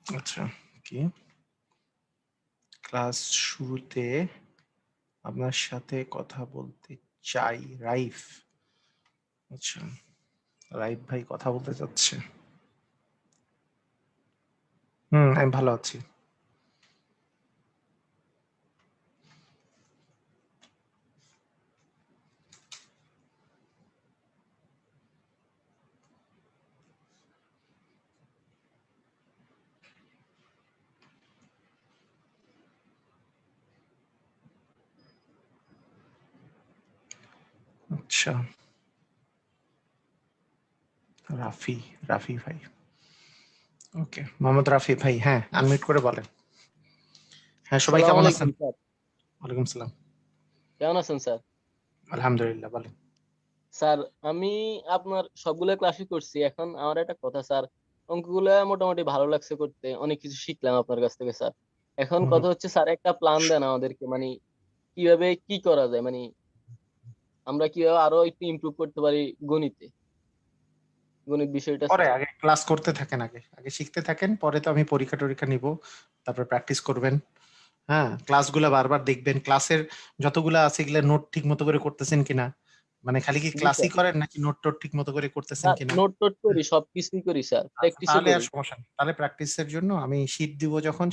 আচ্ছা, কি ক্লাস শুরুতে আপনার সাথে কথা বলতে চাই রাইফ। আচ্ছা, রাইফ ভাই কথা বলতে চাচ্ছে। আমি ভালো আছি। আচ্ছা, রাফি রাফি ভাই। ওকে, মোহাম্মদ রাফি ভাই, হ্যাঁ আনমিউট করে বলেন। হ্যাঁ, সবাই আসসালামু কেমন আছেন? আলাইকুম স্যার। ওয়ালাইকুম সালাম। কেমন আছেন স্যার? আলহামদুলিল্লাহ, বলেন। স্যার, আমি আপনার সবগুলো ক্লাসই করছি। এখন আমার একটা কথা স্যার, অঙ্কগুলো মোটামুটি ভালো লাগছে করতে, অনেক কিছু শিখলাম আপনার কাছ থেকে স্যার। এখন হুম, কথা হচ্ছে স্যার, একটা প্ল্যান দেন আমাদেরকে, মানে কিভাবে কি করা যায়, মানে আমরা কিভাবে আরো একটু ইমপ্রুভ করতে পারি গণিতে, গণিত বিষয়টা পরে স্যার। আগে ক্লাস করতে থাকেন, আগে আগে শিখতে থাকেন, পরে তো আমি পরীক্ষা টরীক্ষা নিব, তারপর প্র্যাকটিস করবেন। হ্যাঁ, ক্লাসগুলো বারবার দেখবেন, ক্লাসের যতগুলা আছে এগুলা নোট ঠিক মতো করে করতেছেন কিনা, মানে খালি কি জি ক্লাসই স্যার। করেন নাকি নোট টোট ঠিক মতো করে করতেছেন স্যার, কিনা। নোট টোট করি, সবকিছুই করি স্যার, আচ্ছা, প্র্যাকটিসও তাহলে আর করি। সমস্যা নেই, তাহলে প্র্যাকটিসের জন্য আমি শীট দিব, যখন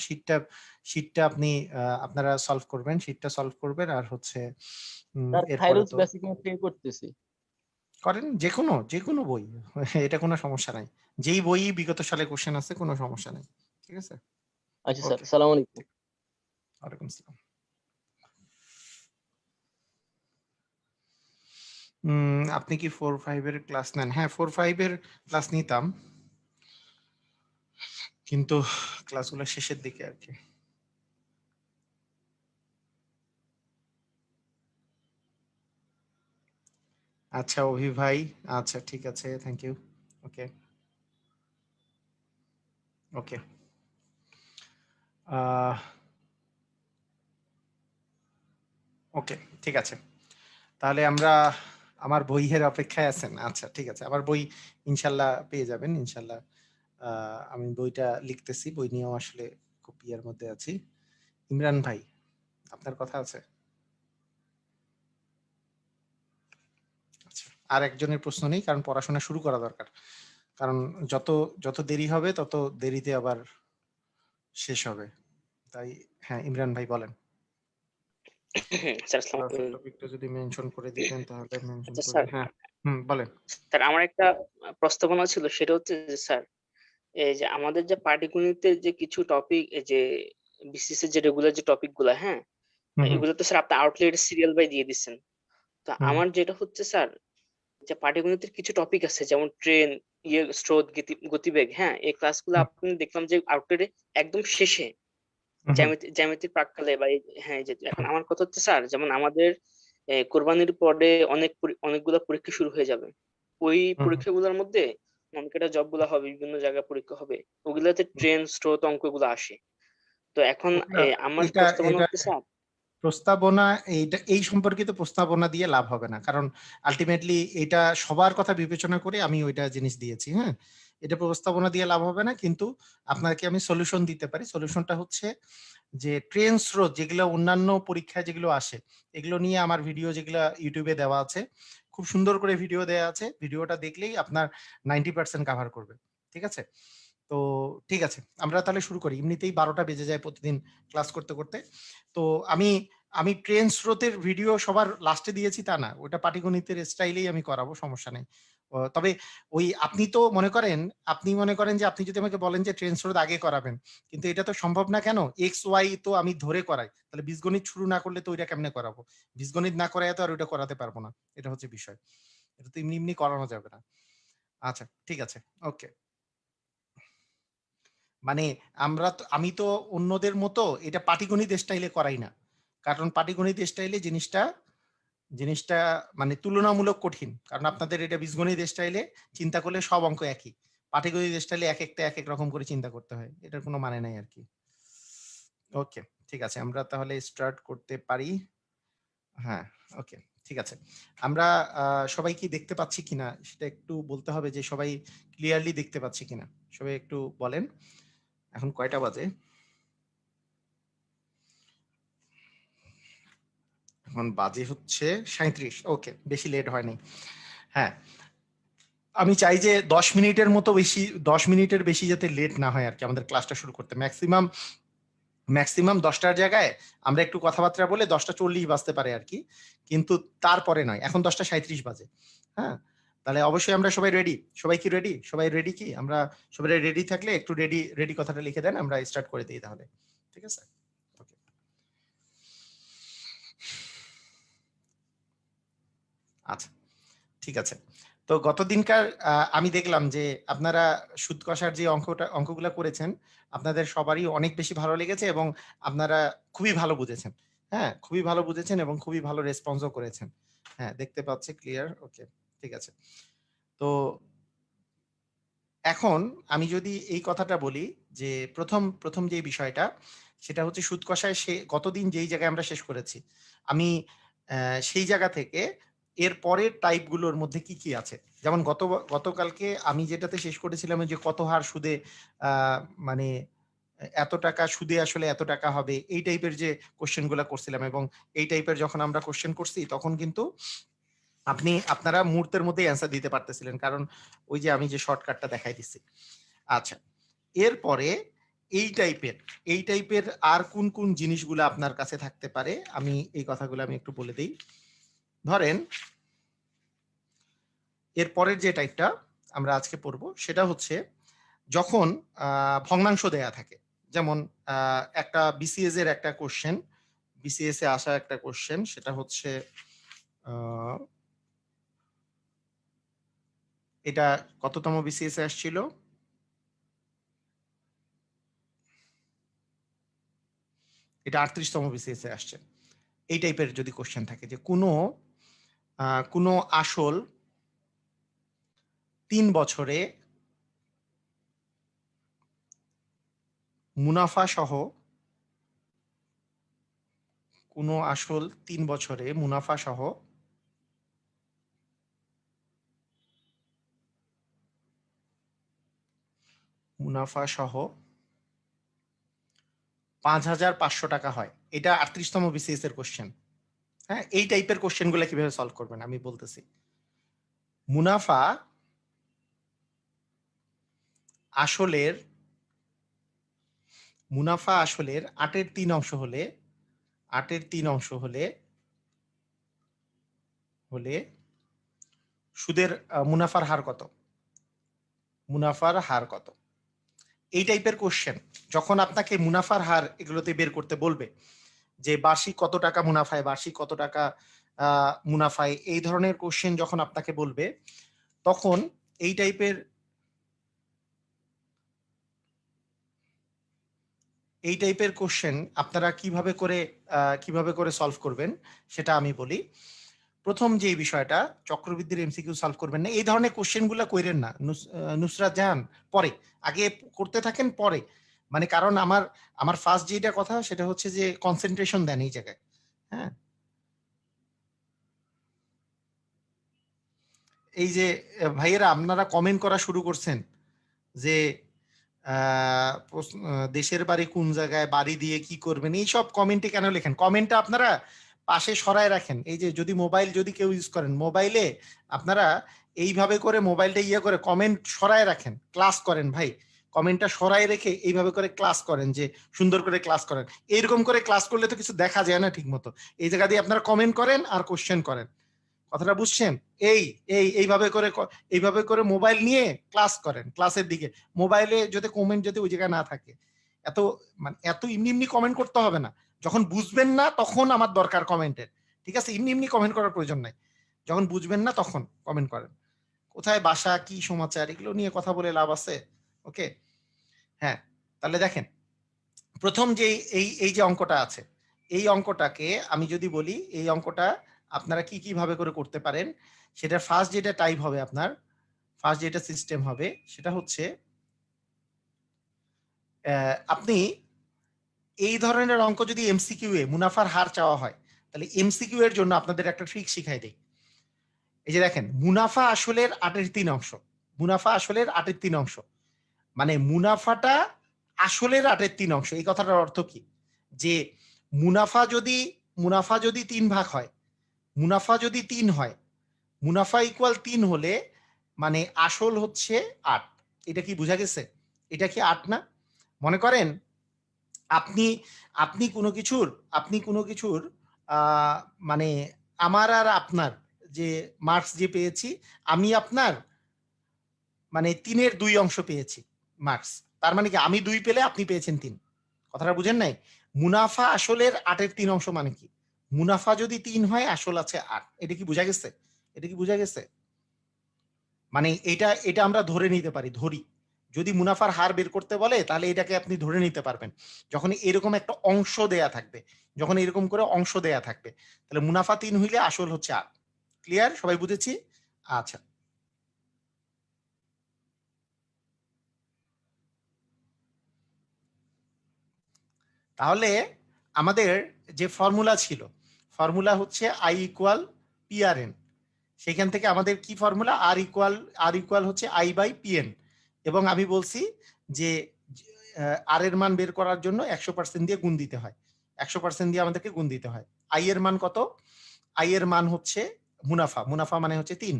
শীটটা আপনি আপনারা সলভ করবেন, শীটটা সলভ করবেন, আর হচ্ছে স্যার, এরপরে খাইরুজ তো বেসিক ম্যাথ থেকে করতেছি। করেন যে কোনো বই এটা কোনো সমস্যা নাই, যেই বই বিগত সালে কোশ্চেন আছে কোনো সমস্যা নেই। ঠিক আছে। আচ্ছা স্যার, ওকে, সালাম আলাইকুম। ওয়ালাইকুম আসসালাম। আপনি কি 4-5 এর ক্লাস নেন? হ্যাঁ, 4-5 এর ক্লাস নিতাম, কিন্তু ক্লাসগুলো শেষের দিকে আর কি। আচ্ছা অভি ভাই, আচ্ছা ঠিক আছে, থ্যাংক ইউ। ওকে, ওকে। ওকে, ঠিক আছে। তাহলে আমরা আমার বইয়ের অপেক্ষায় আছেন? আচ্ছা ঠিক আছে, আমার বই ইনশাল্লাহ পেয়ে যাবেন ইনশাল্লাহ। আমি বইটা লিখতেছি, বই নিয়েও আসলে খুব ইয়ের মধ্যে আছি। ইমরান ভাই, আপনার কথা আছে? আচ্ছা, আর একজনের প্রশ্ন নেই, কারণ পড়াশোনা শুরু করা দরকার, কারণ যত যত দেরি হবে তত দেরিতে আবার শেষ হবে, তাই। হ্যাঁ, ইমরান ভাই বলেন। স্যার আসসালামু ক্লাসের আলাইকুম। টপিকটা যদি মেনশন করে দিতেন তাহলে মেনশন আচ্ছা করে, স্যার, হ্যাঁ। বলেন। স্যার আমার একটা প্রস্তাবনা ছিল, সেটা হচ্ছে যে স্যার, এই যে আমাদের যে পাটিগণিতের যে কিছু টপিক, এই যে বিসিএস এর যে রেগুলার যে টপিক গুলা, হ্যাঁ, হুম, হুম, এগুলো তো স্যার আপনি আউটলেট সিরিয়াল বাই দিয়ে দিচ্ছেন। তো হুম, আমার যেটা হচ্ছে স্যার, যে পাটিগণিতের কিছু টপিক আছে যেমন ট্রেন, স্রোত, গতিবেগ, হ্যাঁ, এই ক্লাসগুলো হুম, আপনি দেখলাম যে আউটলেটে একদম শেষে হুম, জ্যামিতির প্রাক্কালে বা হ্যাঁ, এই যে এখন হুম, আমার কথা হচ্ছে স্যার, যেমন আমাদের কোরবানির পরে অনেকগুলা পরীক্ষা শুরু হয়ে যাবে। ওই হুম, হুম। পরীক্ষাগুলোর মধ্যে অঙ্কের জব গুলা হবে, বিভিন্ন জায়গায় পরীক্ষা হবে, ওগুলাতে ট্রেন, স্রোত, অঙ্কগুলো আসে। তো এখন ওটা আমার এটা প্রস্তাবনা এটা হচ্ছে স্যার। প্রস্তাবনা, এইটা এই সম্পর্কিত প্রস্তাবনা দিয়ে লাভ হবে না, কারণ আলটিমেটলি এটা সবার কথা বিবেচনা করে আমি ওইটা জিনিস দিয়েছি। হ্যাঁ, এটা প্রস্তাবনা দিয়ে লাভ হবে না, কিন্তু আপনাকে আমি সলিউশন দিতে পারি। সলিউশনটা হচ্ছে যে ট্রেন স্রোত যেগুলো অন্যান্য পরীক্ষায় যেগুলো আসে, এগুলো নিয়ে আমার ভিডিও যেগুলো ইউটিউবে দেওয়া আছে, খুব সুন্দর করে ভিডিও দেওয়া আছে, ভিডিওটা দেখলেই আপনার 90% কাভার করবে। ঠিক আছে। তো ঠিক আছে, আমরা তাহলে শুরু করি। এমনিতেই 12টা বেজে যায় প্রতিদিন ক্লাস করতে করতে। তো আমি আমি ট্রেন স্রোতের ভিডিও সবার লাস্টে দিয়েছি তা না, ওটা পাটিগণিতের স্টাইলেই আমি করাবো, সমস্যা নেই। তবে ওই আপনি মনে করেন যে আপনি যদি আমাকে বলেন যে ট্রেন স্রোত আগে করাবেন, কিন্তু এটা তো সম্ভব না। কেন? এক্স ওয়াই তো আমি ধরে করাই, তাহলে বীজগণিত শুরু না করলে তো ওইটা কেমনে করাবো? বীজগণিত না করাই তো আর ওইটা করাতে পারবো না, এটা হচ্ছে বিষয়। এটা তো এমনি এমনি করানো যাবে না। আচ্ছা ঠিক আছে, ওকে। মানে আমি তো অন্যদের মতো এটা পাটিগণিত স্টাইলে করাই না, কারণ পাটিগণিত স্টাইলে জিনিসটা জিনিসটা মানে তুলনামূলক কঠিন, কারণ আপনাদের এটা বীজগণিত স্টাইলে চিন্তা করলে সব অঙ্ক একই, পাটিগণিত স্টাইলে এক একটা এক এক রকম করে চিন্তা করতে হয়, এটার কোনো মানে নাই আর কি। ওকে, ঠিক আছে, আমরা তাহলে স্টার্ট করতে পারি। হ্যাঁ, ওকে, ঠিক আছে। আমরা সবাই কি দেখতে পাচ্ছি কিনা সেটা একটু বলতে হবে, যে সবাই ক্লিয়ারলি দেখতে পাচ্ছি কিনা, সবাই একটু বলেন। এখন কয়টা বাজে? এখন বাজে হচ্ছে 37। ওকে, বেশি লেট হয়নি। হ্যাঁ, আমি চাই যে 10 মিনিটের মতো বেশি, 10 মিনিটের বেশি যাতে লেট না হয় আর কি আমাদের ক্লাসটা শুরু করতে। ম্যাক্সিমাম 10টার জায়গায় আমরা একটু কথাবার্তা বলে 10টা 40 বাজতে পারে আর কি, কিন্তু তারপরে নয়। এখন 10টা 37 বাজে। হ্যাঁ, তাহলে অবশ্যই আমরা সবাই রেডি। সবাই কি রেডি? সবাই রেডি কি? আমরা সবাই রেডি থাকলে একটু রেডি কথাটা লিখে দেন, আমরা স্টার্ট করে দিই তাহলে। ঠিক আছে? ওকে, আচ্ছা, ঠিক আছে। তো গত দিনকার আমি দেখলাম যে আপনারা সুদ কষার যে অঙ্কগুলো করেছেন, আপনাদের সবারই অনেক বেশি ভালো লেগেছে এবং আপনারা খুবই ভালো বুঝেছেন। হ্যাঁ, খুবই ভালো বুঝেছেন এবং খুবই ভালো রেসপন্সও করেছেন। হ্যাঁ, দেখতে পাচ্ছি ক্লিয়ার। ওকে, ঠিক আছে। তো এখন আমি যদি এই কথাটা বলি যে প্রথম যে বিষয়টা, সেটা হচ্ছে সুদ কষায় গতদিন যেই জায়গায় আমরা শেষ করেছি, আমি সেই জায়গা থেকে এর পরের টাইপগুলোর মধ্যে কি কি আছে, যেমন গতকালকে আমি যেটাতে শেষ করেছিলাম যে কত হার সুদে মানে এত টাকা সুদে আসলে এত টাকা হবে, এই টাইপের যে কোশ্চেনগুলো করছিলাম, এবং এই টাইপের যখন আমরা কোশ্চেন করছি তখন কিন্তু আপনারা মুহূর্তের মধ্যে অ্যান্সার দিতে পারতেছিলেন, কারণ ওই যে আমি যে শর্টকাটটা দেখাই দিচ্ছি। আচ্ছা, এরপরে এই টাইপের আর কোন কোন জিনিসগুলো আপনার কাছে থাকতে পারে, আমি এই কথাগুলো আমি একটু বলে দিই। ধরেন এর পরের যে টাইপটা আমরা আজকে পড়বো সেটা হচ্ছে যখন ভগ্নাংশ দেয়া থাকে, যেমন একটা বিসিএস এর একটা কোশ্চেন, বিসিএস এ আসা একটা কোশ্চেন, সেটা হচ্ছে এটা কততম বিসিএস এ আসছিল, এটা 38তম বিসিএস এ আসছে। এই টাইপের যদি কোশ্চেন থাকে যে কোনো আসল 3 বছরে মুনাফা সহ, কোনো আসল 3 বছরে মুনাফা সহ মুনাফা সহ 5,500 টাকা হয়, এটা 38তম বিসিএস এর কোশ্চেন। হ্যাঁ, এই টাইপের কোশ্চেন গুলো কিভাবে সলভ করবেন আমি বলতেছি। মুনাফা আসলের 8-এর 3 অংশ হলে, 8-এর 3 অংশ হলে সুদের মুনাফার হার কত, মুনাফার হার কত, এই টাইপের কোশ্চেন যখন আপনাকে মুনাফার হার এগুলোতে বের করতে বলবে, যে বার্ষিক কত টাকা মুনাফায়, বার্ষিক কত টাকা মুনাফায়, এই ধরনের কোশ্চেন যখন আপনাকে বলবে, তখন এই টাইপের কোশ্চেন আপনারা কিভাবে করে সলভ করবেন সেটা আমি বলি। প্রথম যে বিষয়টা, চক্রবৃদ্ধির এমসিকিউ সলভ করবেন না, এই ধরনের কোশ্চেনগুলো কইরেন না নুসরাত জাহান, পরে আগে করতে থাকেন পরে, মানে কারণ আমার ফার্স্ট যেটা কথা সেটা হচ্ছে যে কনসেন্ট্রেশন দেন এই জায়গায়। হ্যাঁ, এই যে ভাইয়েরা আপনারা কমেন্ট করা শুরু করছেন যে দেশের বাড়ি কোন জায়গায়, বাড়ি দিয়ে কি করবেন, এইসব কমেন্টে কেন লেখেন? কমেন্টটা আপনারা পাশে সরায় রাখেন। এই যে যদি কেউ ইউজ করেন মোবাইলে, আপনারা এইভাবে করে মোবাইলটা করে কমেন্ট সরায় রাখেন, ক্লাস করেন ভাই, কমেন্টটা সরায় রেখে এইভাবে করে ক্লাস করেন, যে সুন্দর করে ক্লাস করেন। এইরকম করে ক্লাস করলে তো কিছু দেখা যায় না ঠিক মতো, এই জায়গা দিয়ে আপনারা কমেন্ট করেন আর কোশ্চেন করেন। কথাটা বুঝছেন? এইভাবে করে মোবাইল নিয়ে ক্লাস করেন, ক্লাসের দিকে মোবাইলে যদি কমেন্ট যদি ওই জায়গায় না থাকে, এত এমনি কমেন্ট করতে হবে না। যখন বুঝবেন না তখন আমার দরকার কমেন্টের, ঠিক আছে? এমনি কমেন্ট করার প্রয়োজন নাই, যখন বুঝবেন না তখন কমেন্ট করেন। কোথায় বাসা, কি সমাচার, এগুলো নিয়ে কথা বলে লাভ আছে? ওকে, হ্যাঁ, তাহলে দেখেন প্রথম যে এই যে অঙ্কটা আছে, এই অঙ্কটাকে আমি যদি বলি, এই অঙ্কটা আপনারা কি ভাবে করে করতে পারেন, সেটা ফার্স্ট যেটা টাইপ হবে, আপনার ফার্স্ট যেটা সিস্টেম হবে সেটা হচ্ছে আপনি এই ধরনের অঙ্ক যদি এমসিকিউ এ মুনাফার হার চাওয়া হয়, তাহলে এমসিকিউ এর জন্য আপনাদের একটা ট্রিক শিখাই দেই। এই যে দেখেন, মুনাফা আসলের 8-এর 3 অংশ, মুনাফা আসলের 8-এর 3 অংশ, মানে মুনাফাটা আসলের 8-এর 3 অংশ। এই কথাটার অর্থ কি? যে মুনাফা যদি 3 ভাগ হয়, মুনাফা যদি 3 হয়, মুনাফা ইকুয়াল 3 হলে মানে আসল হচ্ছে 8। এটা কি বোঝা গেছে? এটা কি 8 না? মনে করেন আপনি আপনি কোনো কিছুর মানে আমার আর আপনার যে মার্কস যে পেয়েছি, আমি আপনার মানে 3-এর 2 অংশ পেয়েছি মার্কস। তার মানে কি আমি 2 পেলে আপনি পেয়েছেন 3। কথাটা বুঝেন নাই? মুনাফা আসলের 8-এর 3 অংশ মানে কি? মুনাফা যদি 3 হয় আসল আছে 8। এটা কি বোঝা গেছে? এটা কি বোঝা গেছে? মানে এটা আমরা ধরে নিতে পারি, ধরি। যদি মুনাফার হার বের করতে বলে তাহলে এটাকে আপনি ধরে নিতে পারবেন। যখন এরকম একটা অংশ দেয়া থাকবে, যখন এরকম করে অংশ দেয়া থাকবে, তাহলে মুনাফা 3 হইলে আসল হচ্ছে 8। ক্লিয়ার? সবাই বুঝেছি? আচ্ছা। তাহলে আমাদের যে ফর্মুলা ছিল, ফর্মুলা হচ্ছে I ইকুয়াল PRN। সেখান থেকে আমাদের কি ফর্মুলা? আর ইকুয়াল হচ্ছে I/PN। এবং আমি বলছি যে আর এর মান বের করার জন্য 100% দিয়ে গুণ দিতে হয়। 100% দিয়ে আমাদেরকে গুণ দিতে হয়। আই এর মান কত? আই এর মান হচ্ছে মুনাফা। মুনাফা মানে হচ্ছে 3।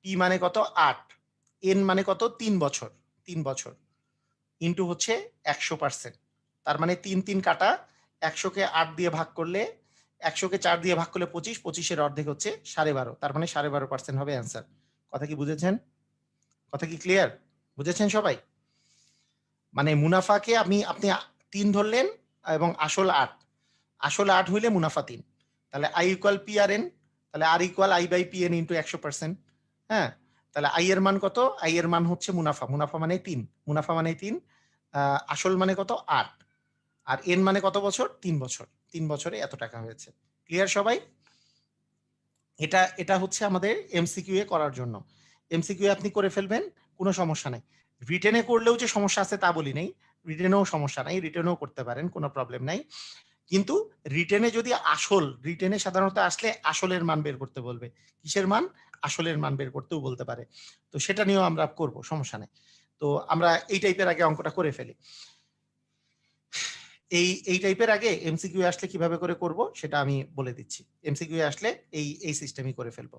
পি মানে কত? 8। এন মানে কত? 3 বছর। 3 বছর। ইনটু হচ্ছে 100%। তার মানে 3 কাটা, 100-কে 8 দিয়ে ভাগ করলে, 100-কে 4 দিয়ে ভাগ করলে 25, 25-এর অর্ধেক হচ্ছে 12.5। তার মানে 12.5% হবে অ্যান্সার। কথা কি বুঝেছেন? কথা কি ক্লিয়ার? বুঝেছেন সবাই? মানে মুনাফাকে আপনি 3 ধরলেন এবং আসল 8। আসল 8 হইলে মুনাফা 3। তাহলে I ইকুয়াল PRN, তাহলে R ইকুয়াল I/PN ইনটু 100%। হ্যাঁ? তাহলে I এর মান কত? I এর মান হচ্ছে মুনাফা। মুনাফা মানে 3। মুনাফা মানে 3। আসল মানে কত? 8। আর এন মানে কত বছর? 3 বছর। 3 বছরে এত টাকা হয়েছে। ক্লিয়ার সবাই? এটা হচ্ছে আমাদের এমসিকিউ এ করার জন্য। এমসিকিউ আপনি করে ফেলবেন, কোনো সমস্যা নাই। রিটেনে করলেও যে সমস্যা আছে তা বলি নাই। রিটেনেও সমস্যা নাই, রিটেনেও করতে পারেন, কোনো প্রবলেম নাই। কিন্তু রিটেনে যদি রিটেনে সাধারণত আসলে আসলের মান বের করতে বলবে। কিসের মান? আসলের মান বের করতেও বলতে পারে। তো সেটা নিয়েও আমরা করব, সমস্যা নাই। তো আমরা এই টাইপের আগে অঙ্কটা করে ফেলি। এই টাইপের আগে এমসিকিউ আসলে কিভাবে করে করব সেটা আমি বলে দিচ্ছি। এমসিকিউ আসলে এই সিস্টেমই করে ফেলবো।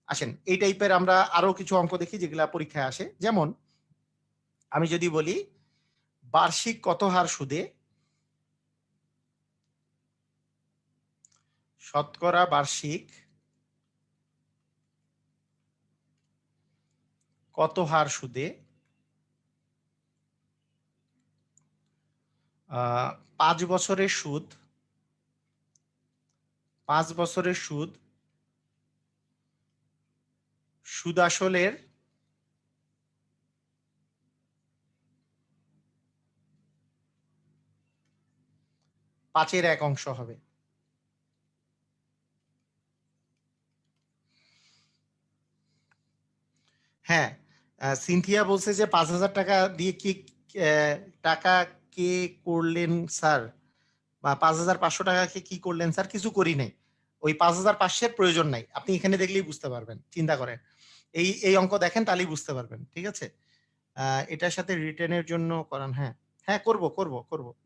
আসেন, এই টাইপের আমরা আরো কিছু অঙ্ক দেখি যেগুলা পরীক্ষায় আসে। যেমন আমি যদি বলি বার্ষিক কত হার সুদে শতকরা বার্ষিক কত হার সুদে 5 বছরের সুদ 5 বছরের সুদ আসলের 5/1 অংশ হবে। হ্যাঁ, সিনথিয়া বলছে যে 5,000 টাকা দিয়ে কি টাকা কে করলেন স্যার, বা 5,500 টাকাকে কি করলেন স্যার? কিছু করি নাই। ওই 5,500 প্রয়োজন নাই। আপনি এখানে দেখলেই বুঝতে পারবেন। চিন্তা করেন। এই অঙ্ক দেখেন তাহলেই বুঝতে পারবেন। ঠিক আছে? এটার সাথে রিটেনের জন্য করান। হ্যাঁ, হ্যাঁ, করব।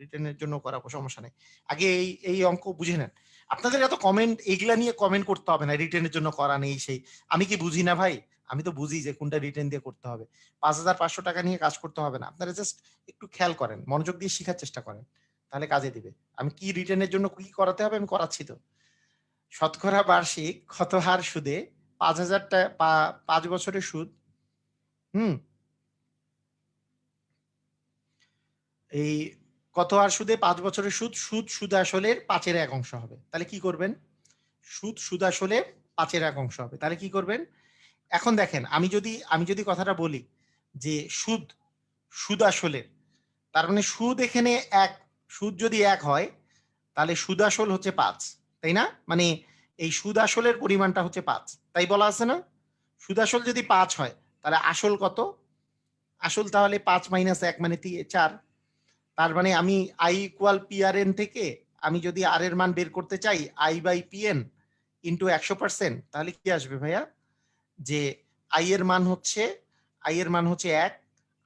রিটেনের জন্য করাবো, সমস্যা নেই। আগে এই অঙ্ক বুঝে নেন। আপনাদের এত কমেন্ট, এইগুলা নিয়ে কমেন্ট করতে হবে না। রিটেনের জন্য করান, এই সেই। আমি কি বুঝি না ভাই? আমি তো বুঝি যে কোনটা রিটেন দিয়ে করতে হবে। 5,500 টাকা নিয়ে কাজ করতে হবে না। আপনারা জাস্ট একটু খেয়াল করেন, মনোযোগ দিয়ে শিখার চেষ্টা করেন। তাহলে কাজে দিবে। আমি কি রিটেনের জন্য কি করাতে হবে আমি করাচ্ছি তো। শতকরা বার্ষিক কত হার সুদে 5,000 5 বছরের সুদ, হুম, এই কত হার সুদে 5 বছরের সুদ আসলের 5/1 অংশ হবে। তাহলে কি করবেন? সুদ আসলের 5/1 অংশ হবে। তাহলে কি করবেন? এখন দেখেন, আমি যদি কথাটা বলি যে সুদ আসলের, তার মানে সুদ যদি 1 হয় তাহলে সুদ আসল হচ্ছে 5, তাই না? মানে এই সুদ আসলের পরিমাণটা হচ্ছে 5, তাই বলা আছে না? সুদ আসল যদি 5 হয় তাহলে আসল কত? আসল তাহলে 5 মাইনাস 1 মানে 4। তার মানে আমি I ইকুয়াল PRN থেকে আমি যদি আর এর মান বের করতে চাই I/PN ইনটু 100%, তাহলে কি আসবে ভাইয়া? যে I এর মান হচ্ছে 1,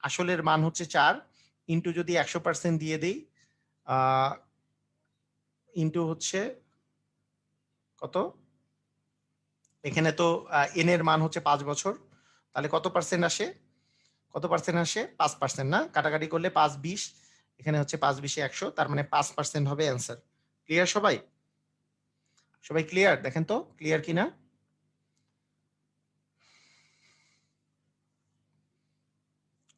আসলের মান হচ্ছে 4, ইন্টু যদি 100% দিয়ে দেই ইন্টু হচ্ছে কত, এখানে তো এন এর মান হচ্ছে 5 বছর, তাহলে কত পার্সেন্ট আসে, কত পার্সেন্ট আসে 5%, না কাটাকাটি করলে 5 20, এখানে হচ্ছে 5 20 100, তার মানে 5% হবে অ্যান্সার। ক্লিয়ার সবাই? সবাই ক্লিয়ার? দেখেন তো ক্লিয়ার কিনা।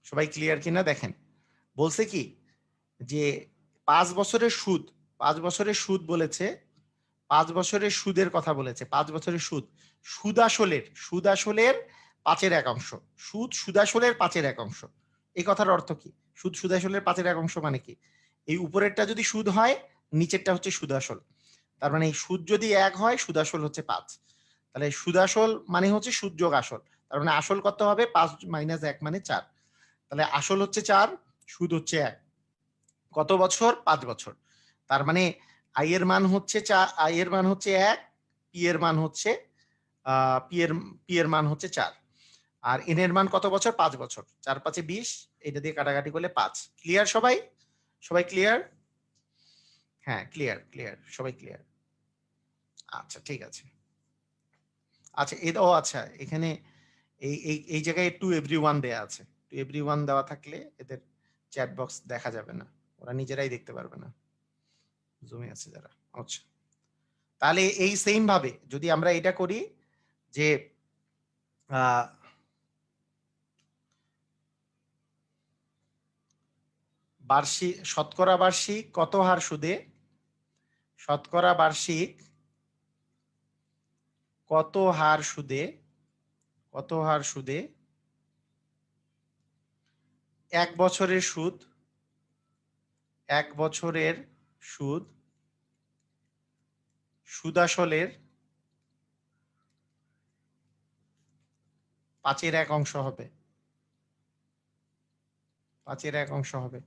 সবাই ক্লিয়ার কিনা দেখেন। বলছে কি যে 5 বছরের সুদ, 5 বছরের সুদ বলেছে, 5 বছরের সুদের কথা বলেছে, 5 বছরের সুদ, সুদ আসলের 5/1, সুদ আসলের 5/1। এই কথার অর্থ কি? সুদ আসলের 5/1 মানে কি? এই উপরেরটা যদি সুদ হয়, নিচেরটা হচ্ছে সুদ আসল। তার মানে এই সুদ যদি 1 হয়, সুদ আসল হচ্ছে 5। তাহলে সুদ আসল মানে হচ্ছে সুদ যোগ আসল, তার মানে আসল কত হবে? 5 - 1 মানে 4। তাহলে আসল হচ্ছে 4, সুদ হচ্ছে 1। কত বছর? 5 বছর। তার মানে আই এর মান হচ্ছে 1, পি এর মান হচ্ছে পি এর মান হচ্ছে 4, আর এন এর মান কত বছর? 5 বছর। 4 5 20, এটা দিয়ে কাটাকাটি করলে 5। ক্লিয়ার সবাই? সবাই ক্লিয়ার? হ্যাঁ ক্লিয়ার, সবাই ক্লিয়ার। আচ্ছা ঠিক আছে। আচ্ছা আচ্ছা, এখানে এই জায়গায় টু এভরিওয়ান দেয়া আছে। টু এভরিওয়ান দেওয়া থাকলে এদের চ্যাট বক্স দেখা যাবে না, ওরা নিজেরাই দেখতে পারবে না, জুমে আছে যারা। আচ্ছা, তাহলে এই সেম ভাবে যদি আমরা এটা করি যে বার্ষিক, শতকরা বার্ষিক কত হার সুদে, শতকরা বার্ষিক কত হার সুদে, কত হার সুদে 1 বছরের সুদ, 1 বছরের সুদ সুদাসলের 5/1 হবে, 5/1 হবে।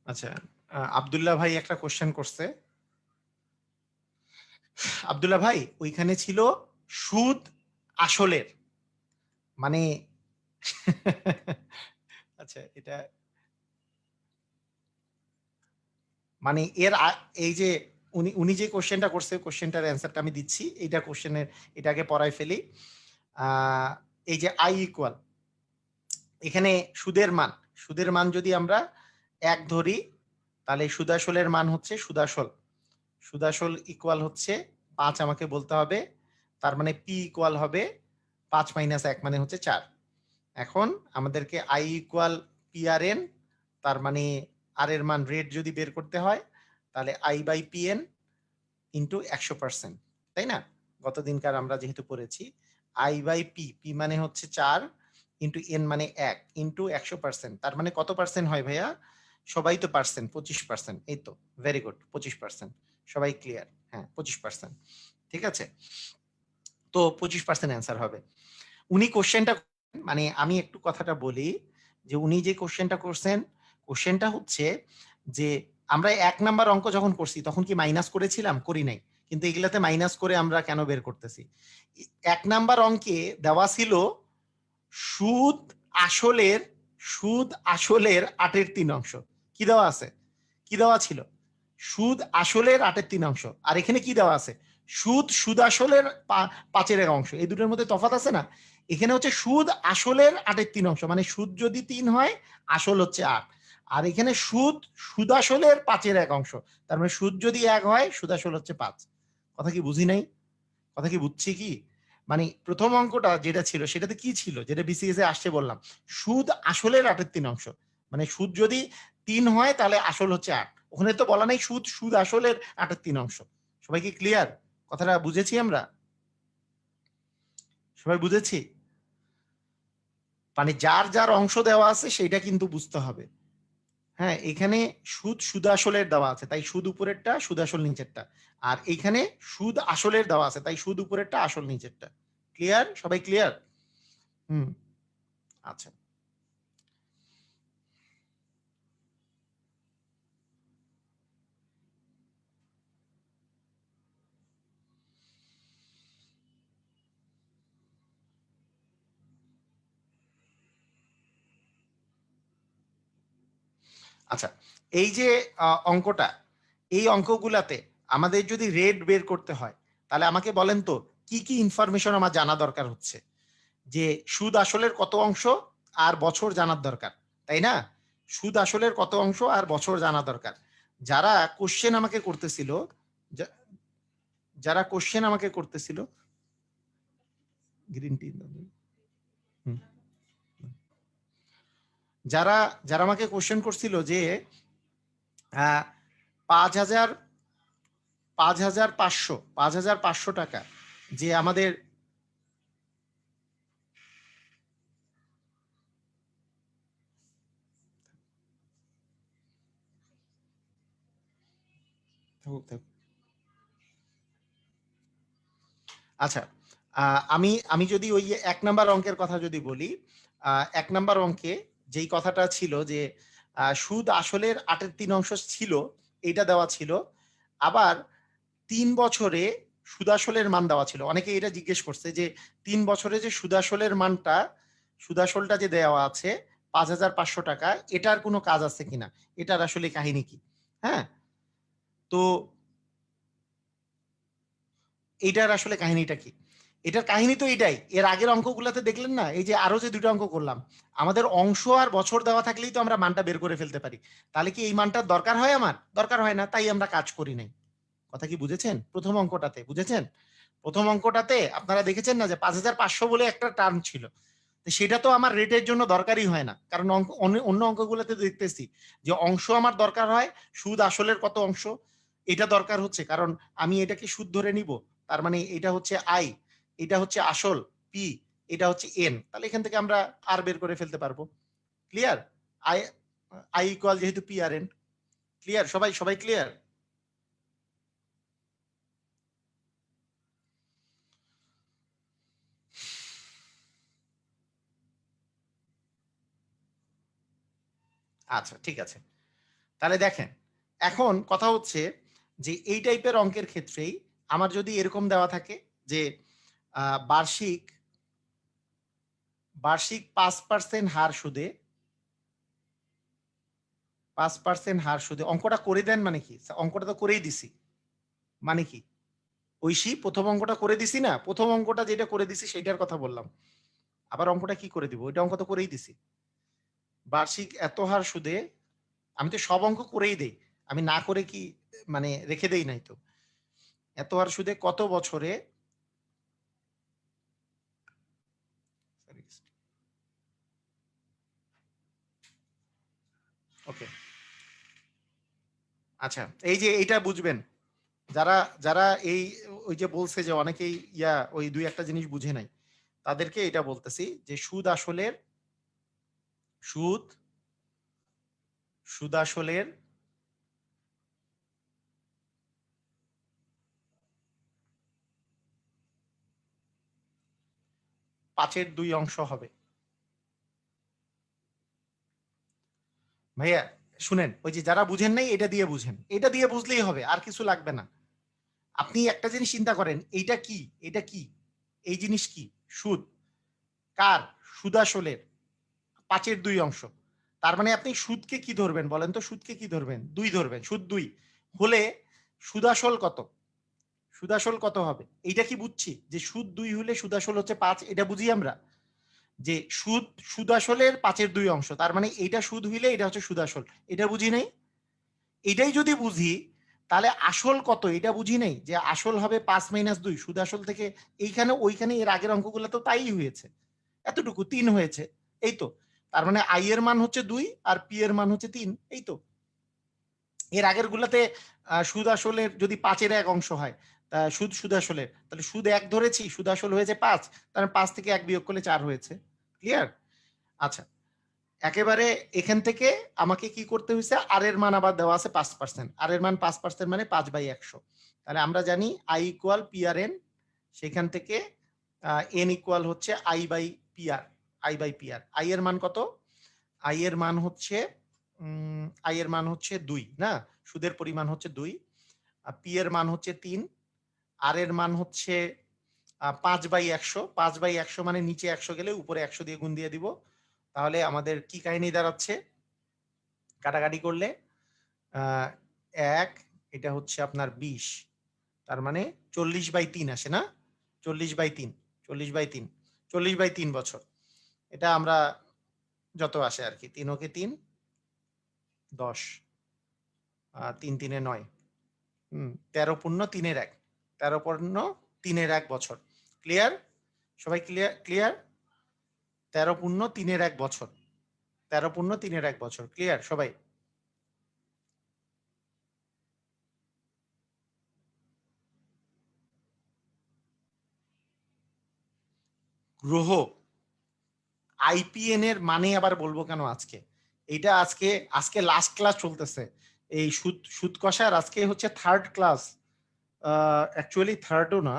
আচ্ছা, আব্দুল্লাহ ভাই একটা কোশ্চেন করছে। আব্দুল্লাহ ভাই, ওইখানে ছিল সুদ আসলের, মানে আচ্ছা এটা মানে এই যে উনি যে কোশ্চেনটা করছে, কোশ্চেনটার অ্যান্সারটা আমি দিচ্ছি। এইটা কোশ্চেনের, এটাকে পড়ায় ফেলি। এই যে আই ইকুয়াল, এখানে সুদের মান যদি আমরা 1 ধরি, তাহলে সুদাসলের মান হচ্ছে সুদাসল ইকুয়াল হচ্ছে 5 আমাকে বলতে হবে। তার মানে পি ইকুয়াল হবে 5 - 1 মানে হচ্ছে 4। এখন আমাদেরকে I equal P R N, তার মানে আর এর মান রেট যদি বের করতে হয়, তাহলে I by P N into 100%, তাই না? গতদিনকার আমরা যেহেতু পড়েছি, আই বাই পি মানে হচ্ছে 4 ইন্টু এন মানে 1 ইন্টু 100%, তার মানে কত পার্সেন্ট হয় ভাইয়া? সবাই তো পার্সেন্ট, 25%। এই তো, ভেরি গুড, 25%। সবাই ক্লিয়ার? হ্যাঁ 25%, ঠিক আছে। তো 25% অ্যান্সার হবে। উনি কোশ্চেনটা, মানে আমি একটু কথাটা বলি যে উনি যে কোশ্চেনটা করছেন, কোশ্চেনটা হচ্ছে যে আমরা 1 নাম্বার অঙ্ক যখন করছি তখন কি মাইনাস করেছিলাম? করি নাই। কিন্তু এগুলাতে মাইনাস করে আমরা কেন বের করতেছি? 1 নাম্বার অঙ্কে দেওয়া ছিল সুদ আসলের, সুদ আসলের 8/3। কি দেওয়া আছে? কি দেওয়া ছিল? সুদ আসলের 8/3। আর এখানে কি দেওয়া আছে? সুদ আসলের 5/1। এই দুটোর মধ্যে তফাৎ আছে না? এখানে হচ্ছে সুদ আসলের 8/3, মানে সুদ যদি 3 হয়, আসল হচ্ছে 8। আর এখানে সুদ আসলের 5/1। তার মানে সুদ যদি 1 হয়, সুদ আসল হচ্ছে 5। কথা কি বুঝি নাই? কথা কি বুঝছি কি? মানে প্রথম অঙ্কটা যেটা ছিল সেটাতে কি ছিল, যেটা বিসিএস এ আসছে বললাম, সুদ আসলের 8/3। মানে সুদ যদি 3 হয় তাহলে আসল হচ্ছে 8। ওখানে তো বলা নাই সুদ আসলের 8/3। সবাই কি ক্লিয়ার? কথাটা বুঝেছি আমরা? সবাই বুঝেছি? মানে যার অংশ দেওয়া আছে সেটা কিন্তু বুঝতে হবে। হ্যাঁ, এখানে সুদ আসলের দেওয়া আছে, তাই সুদ উপরেরটা, সুদ আসল নিচেরটা। আর এইখানে সুদ আসলের দেওয়া আছে, তাই সুদ উপরেরটা, আসল নিচেরটা। ক্লিয়ার? সবাই ক্লিয়ার? হুম, আচ্ছা। আচ্ছা, এই যে অঙ্কটা, এই অঙ্কগুলাতে আমাদের যদি রেট বের করতে হয়, তাহলে আমাকে বলেন তো কি কি ইনফরমেশন আমার জানা দরকার হচ্ছে? যে সুদ আসলের কত অংশ আর বছর জানার দরকার, তাই না? সুদ আসলের কত অংশ আর বছর জানা দরকার। যারা কোশ্চেন আমাকে করতেছিল, যারা কোশ্চেন আমাকে করতেছিল, গ্রিন টি, যারা যারা আমাকে কোশ্চেন করছিল যে 5,000 5,500 টাকা যে আমাদের আচ্ছা, আমি আমি যদি ওই 1 নাম্বার অঙ্কের কথা যদি বলি, 1 নাম্বার অঙ্কে যেই কথাটা ছিল যে সুদ আসলের 8/3 অংশ ছিল, এইটা দেওয়া ছিল। আবার 3 বছরে সুদাসলের মান দেওয়া ছিল। অনেকে এটা জিজ্ঞেস করছে যে 3 বছরে যে সুদাসলের মানটা, সুদাসলটা যে দেওয়া আছে ৫,৫০০ টাকা, এটার কোনো কাজ আছে কিনা? এটার আসলে কাহিনী কি? হ্যাঁ? তো এইটার আসলে কাহিনীটা কি? এটার কাহিনী তো এটাই। এর আগের অঙ্কগুলাতে দেখলেন না? এই যে আরো যে ২ টা অঙ্ক করলাম, আমাদের অংশ আর বছর দেওয়া থাকলেই তো আমরা মানটা বের করে ফেলতে পারি। তাহলে কি এই মানটার দরকার হয় আমার? দরকার হয় না। তাই আমরা কাজ করি নাই। কথা কি বুঝেছেন? ১ম অঙ্কটাতে বুঝেছেন? ১ম অঙ্কটাতে আপনারা দেখেছেন না যে ৫,৫০০ বলে একটা টার্ম ছিল। তো সেটা তো আমার রেটের জন্য দরকারই হয় না। কারণ অন্য অঙ্কগুলোতে দেখতেছি যে অংশ আমার দরকার হয়, সুদ আসলের কত অংশ এটা দরকার হচ্ছে। কারণ আমি এটাকে সুদ ধরে নিব। তার মানে এটা হচ্ছে আই, এটা হচ্ছে আসল পি, এটা হচ্ছে এন। তাহলে এখান থেকে আমরা আর বের করে ফেলতে পারবো। ক্লিয়ার? আই আই ইকুয়াল যেহেতু পি আর এন। ক্লিয়ার? সবাই সবাই ক্লিয়ার? আচ্ছা, ঠিক আছে। তাহলে দেখেন, এখন কথা হচ্ছে যে এই টাইপের অঙ্কের ক্ষেত্রেই আমার যদি এরকম দেওয়া থাকে যে বার্ষিক বার্ষিক 5% হার সুদে 5% হার সুদে অঙ্কটা করে দেন মানে কি? অঙ্কটা তো করেই দিছি। মানে কি? ঐশী প্রথম অঙ্কটা করে দিছি না? প্রথম অঙ্কটা যেটা করে দিছি সেটার কথা বললাম। আবার অঙ্কটা কি করে দিব? ওইটা অঙ্ক তো করেই দিছি। বার্ষিক এত হার সুদে, আমি তো সব অঙ্ক করেই দেই। আমি না করে কি মানে রেখে দেই নাই তো। এত হার সুদে কত বছরে, ওকে, আচ্ছা, এই যে এইটা বুঝবেন। যারা যারা এই ওই যে বলছে যে অনেকেই ওই ২-১ টা জিনিস বুঝে নাই। তাদেরকে এটা বলতেছি যে সুদ সুদ আসলের ৫/২ অংশ হবে। ভাইয়া শুনেন, ওই যে যারা বুঝেন নাই এটা দিয়ে বুঝেন। এটা দিয়ে বুঝলেই হবে, আর কিছু লাগবে না। আপনি একটা জিনিস চিন্তা করেন, এইটা কি? এটা কি? এই জিনিস কি? সুদ। কার? সুদ আসলের ৫/২ অংশ। তার মানে আপনি সুদকে কি ধরবেন বলেন তো? সুদকে কি ধরবেন? ২ ধরবেন। সুদ ২ হলে সুদাসল কত? সুদাসল কত হবে? এইটা কি বুঝছি যে সুদ ২ হলে সুদাসল হচ্ছে ৫, এটা বুঝি আমরা? যে সুদাসলের ৫/২ অংশ। তার মানে এইটা সুদ হইলে এটা হচ্ছে সুদাসল। এটা বুঝি নাই? এটাই যদি বুঝি তাহলে আসল কত এটা বুঝি নাই? যে আসল হবে ৫ - ২, সুদাসল থেকে এইখানে ওইখানে এর আগের অঙ্কগুলো তো তাই হয়েছে। এতটুকু ৩ হয়েছে। এই তো। তার মানে আই এর মান হচ্ছে ২ আর পি এর মান হচ্ছে ৩। এই তো। এর আগের গুলাতে সুদ আসলের যদি ৫-এর ১ অংশ হয়, সুদ আসলের, তাহলে সুদ ১ ধরেছি, সুদ আসল হয়েছে ৫, তার ৫ থেকে ১ বিয়োগ করলে ৪ হয়েছে। ক্লিয়ার? আচ্ছা, একেবারে এখান থেকে আমাকে কি করতে হয়েছে? আর এর মান আবার দেওয়া আছে ৫%। আর এর মান ৫% মানে ৫/১০০। তাহলে আমরা জানি I equal P R N. সেখান থেকে এন ইকুয়াল হচ্ছে I by P R. I by P R. I এর মান কত? আই এর মান হচ্ছে আই এর মান হচ্ছে ২ না? সুদের পরিমাণ হচ্ছে ২। পি এর মান হচ্ছে ৩। আর এর মান হচ্ছে ৫/১০০। ৫/১০০ মানে নিচে ১০০ গেলে উপরে ১০০ দিয়ে গুণ দিয়ে দিব। তাহলে আমাদের কি কাহিনী দাঁড়াচ্ছে? কাটাকাটি করলে 1 এটা হচ্ছে আপনার 20, তার মানে 40/3 আসে না? 40/3 40/3 40/3 বছর। এটা আমরা যত আসে আর কি, 3 ওকে 3 10, 3 3 9, 13 পূর্ণ 3 এর 1, 13 পূর্ণ 3 এর 1 বছর। ক্লিয়ার? সবাই ক্লিয়ার? 13 পূর্ণ 3 এর 1 বছর, 13 পূর্ণ 3 এর 1 বছর। ক্লিয়ার সবাই? গ্রহ আইপিএন এর মানে আবার বলবো কেন আজকে? এইটা আজকে লাস্ট ক্লাস চলতেছে এই সুদ কষার। আজকে হচ্ছে 3rd ক্লাস, অ্যাকচুয়ালি 3rdও না,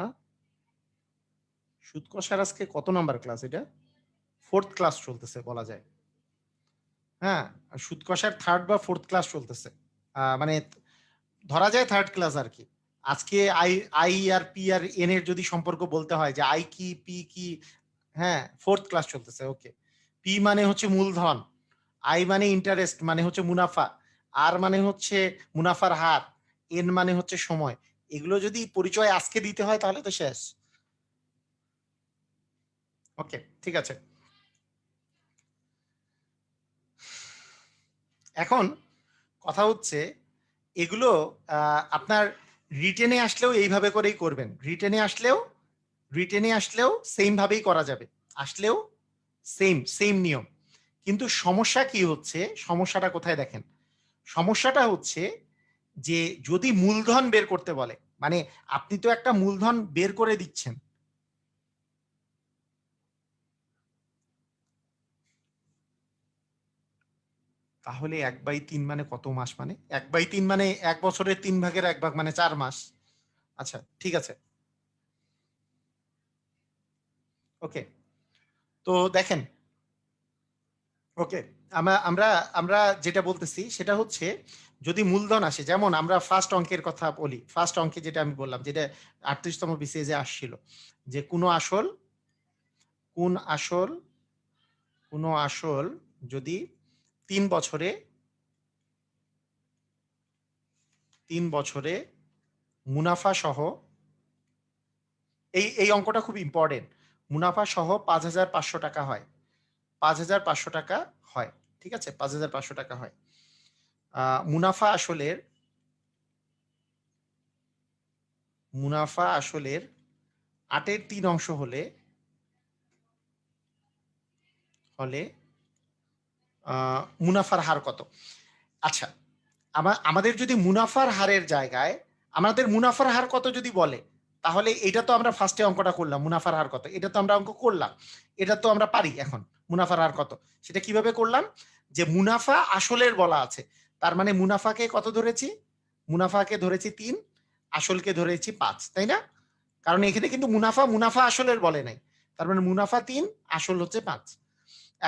সুদ কষার আজকে কত নাম্বার ক্লাস? এটা 4th ক্লাস চলতেছে বলা যায়। হ্যাঁ, সুদ কষার 3rd বা 4th ক্লাস চলতেছে, মানে ধরা যায় 3rd ক্লাস আর কি। আজকে I R P R N এর যদি সম্পর্ক বলতে হয় যে আই কি পি কি, হ্যাঁ 4th ক্লাস চলতেছে। ওকে, পি মানে হচ্ছে মূলধন, আই মানে ইন্টারেস্ট মানে হচ্ছে মুনাফা, আর মানে হচ্ছে মুনাফার হার, এন মানে হচ্ছে সময়। এগুলো যদি পরিচয় আজকে দিতে হয় তাহলে তো শেষ। ওকে, ঠিক আছে। এখন কথা হচ্ছে এগুলো আপনার রিটেনে আসলেও এইভাবে করেই করবেন। রিটেনে আসলেও সেম ভাবেই করা যাবে, আসলেও সেম নিয়ম। কিন্তু সমস্যা কি হচ্ছে? সমস্যাটা কোথায় দেখেন? সমস্যাটা হচ্ছে যে যদি মূলধন বের করতে বলে, মানে আপনি তো একটা মূলধন বের করে দিচ্ছেন, তাহলে 1/3 মানে কত মাস? মানে 1/3 মানে 1 বছরের 3 ভাগের 1 ভাগ মানে 4 মাস। আচ্ছা ঠিক আছে, ওকে। তো দেখেন, ওকে, আমরা আমরা যেটা বলতেছি সেটা হচ্ছে যদি মূলধন আসে, যেমন আমরা ফার্স্ট অঙ্কের কথা বলি, ফার্স্ট অঙ্কে যেটা আমি বললাম, যেটা 38তম বিসিএসে আসছিল, যে কোনো আসল যদি 3 বছরে মুনাফা সহ, এই অঙ্কটা খুব ইম্পর্টেন্ট, মুনাফা সহ 5,500 টাকা হয়, 5,500 টাকা হয়, ঠিক আছে, 5,500 টাকা হয়। মুনাফা আসলের 8-এর 3 অংশ হলে মুনাফার হার কত? আচ্ছা, আমাদের যদি মুনাফার হারের জায়গায় আমাদের মুনাফার হার কত যদি বলে, তাহলে এটা তো আমরা ফার্স্টে অঙ্কটা করলাম, মুনাফার হার কত, এটা তো আমরা অঙ্ক করলাম, এটা তো আমরা পারি। এখন মুনাফার হার কত সেটা কিভাবে করলাম? যে মুনাফা আসলের বলা আছে, তার মানে মুনাফাকে কত ধরেছি? মুনাফাকে ধরেছি 3, আসলকে ধরেছি 5, তাই না? কারণ এখানে কিন্তু মুনাফা আসলের বলে নাই, তার মানে মুনাফা 3, আসল হচ্ছে 5।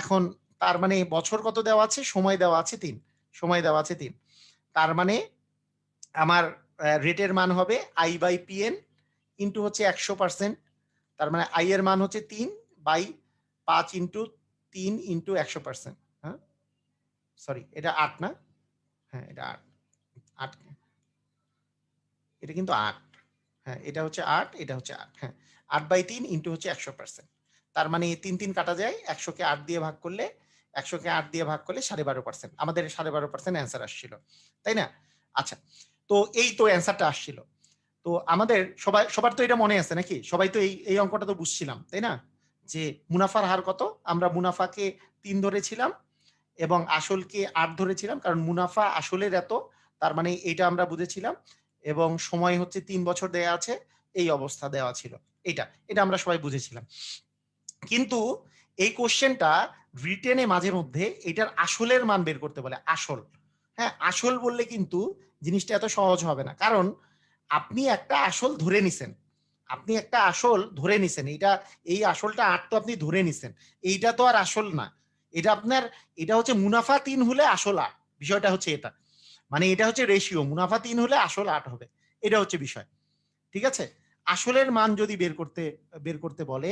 এখন তার মানে বছর কত দেওয়া আছে? সময় দেওয়া আছে 3, সময় দেওয়া আছে 3। তার মানে আমার রেটের মান হবে আই বাই পিএন ইন্টু হচ্ছে 100%। তার মানে আই এর মান হচ্ছে 3/5 ইন্টু 3 ইন্টু 100%। হ্যাঁ সরি, এটা 8 না? হ্যাঁ এটা 8, এটা কিন্তু 8। হ্যাঁ এটা হচ্ছে 8, এটা হচ্ছে 8। হ্যাঁ 8/3 ইন্টু হচ্ছে 100%। তার মানে 3 3 কাটা যায়, 100কে 8 দিয়ে ভাগ করলে 12.5% আমাদের 12.5% অ্যান্সার আসছিল, তাই না? আচ্ছা, তো এই তো অ্যান্সারটা আসছিল। তো আমাদের সবার তো এটা মনে আছে নাকি? সবাই তো এই অঙ্কটা তো বুঝছিলাম, তাই না? যে মুনাফার হার কত? আমরা মুনাফাকে 3 ধরেছিলাম এবং আসলকে 8 ধরেছিলাম, কারণ মুনাফা আসলের এত, তার মানে এইটা আমরা বুঝেছিলাম। এবং সময় হচ্ছে 3 বছর দেয়া আছে, এই অবস্থা দেওয়া ছিল। এটা আমরা সবাই বুঝেছিলাম। কিন্তু এই কোশ্চেনটা রিটেনে মাঝে মধ্যে এটার আসলের মান বের করতে বলে, আসল। হ্যাঁ আসল বললে কিন্তু জিনিসটা এত সহজ হবে না, কারণ আপনি একটা আসল ধরে নিছেন, এটা এই আসলটা 8 তো আপনি ধরে নিছেন, এইটা তো আর আসল না। এটা হচ্ছে মুনাফা 3 হলে আসল 8, বিষয়টা হচ্ছে এটা। মানে এটা হচ্ছে রেশিও, মুনাফা 3 হলে আসল 8 হবে, এটা হচ্ছে বিষয়। ঠিক আছে, আসলের মান যদি বের করতে বলে,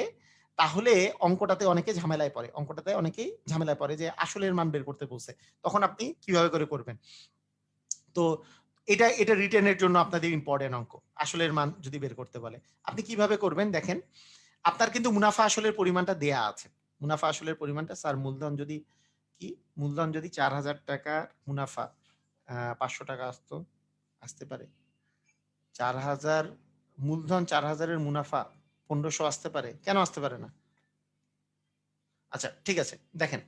তাহলে অঙ্কটাতে অনেকে ঝামেলায় পড়ে, অঙ্কটাতে অনেকেই ঝামেলায় পড়ে যে আসলের মান বের করতে বলছে, তখন আপনি কিভাবে করে করবেন। তো এটা রিটেনের জন্য আপনাদের ইম্পর্টেন্ট অঙ্ক, আসলের মান যদি বের করতে বলে আপনি কিভাবে করবেন দেখেন। আপনার কিন্তু মুনাফা আসলের পরিমাণটা দেয়া আছে, মুনাফা আসলের পরিমাণটা স্যার মূলধন যদি কি, মূলধন যদি 4,000 টাকা মুনাফা 500 টাকা আসতে পারে, 4,000 মূলধন 4,000 এর মুনাফা 1500 আসতে পারে, কেন আসতে পারে না? আচ্ছা ঠিক আছে, দেখেন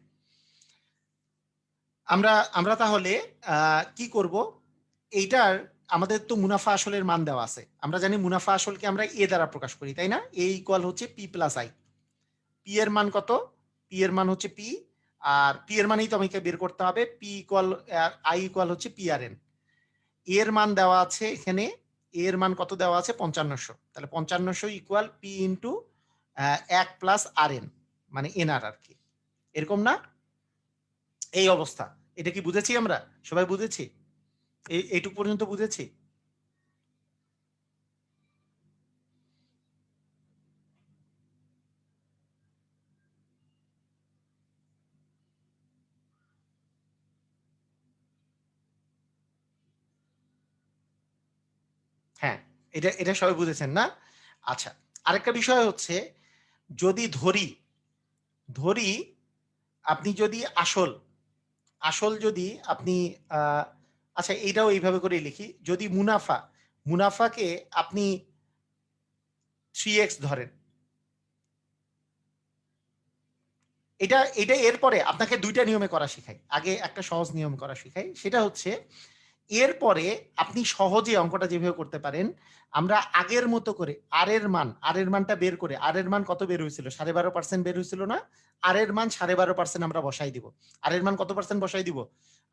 আমরা তাহলে কি করব, এইটার আমাদের তো মুনাফা আসলের মান দেওয়া আছে, আমরা জানি মুনাফা আসলকে আমরা এ দ্বারা প্রকাশ করি, তাই না? এ ইকুয়াল হচ্ছে পি প্লাস আই। পি এর মান কত? পি এর মান হচ্ছে পি, আর পি এর মানেই তো আমাকে বের করতে হবে, পি ইকুয়াল আই ইকুয়াল হচ্ছে পি আর এন। এর মান দেওয়া আছে এখানে, এর মান কত দেওয়া আছে? 5500। তাহলে 5500 ইকুয়াল পি ইন্টু 1 প্লাস আর এন, মানে এনআর আর কি, এরকম না? এই অবস্থা, এটা কি বুঝেছি আমরা? সবাই বুঝেছি? এইটুকু পর্যন্ত বুঝেছি? হ্যাঁ, এটা সবাই বুঝেছেন না? আচ্ছা, আরেকটা বিষয় হচ্ছে, যদি ধরি আপনি যদি আসল যদি আপনি আচ্ছা এইটাও এইভাবে করে লিখি, যদি মুনাফাকে আপনি 3x ধরেন, এটা এরপরে আপনাকে দুইটা নিয়মে করা শিখাই, আগে একটা সহজ নিয়ম করা শিখাই, সেটা হচ্ছে এরপরে আপনি সহজে অঙ্কটা যেভাবে করতে পারেন, আমরা আগের মতো করে আর এর মানটা বের করে, আর এর মান কত বের হয়েছিল? 12.5% বের হয়েছিল না? আর এর মান 12.5% আমরা বসাই দিব। আর এর মান কত পার্সেন্ট বসাই দিব?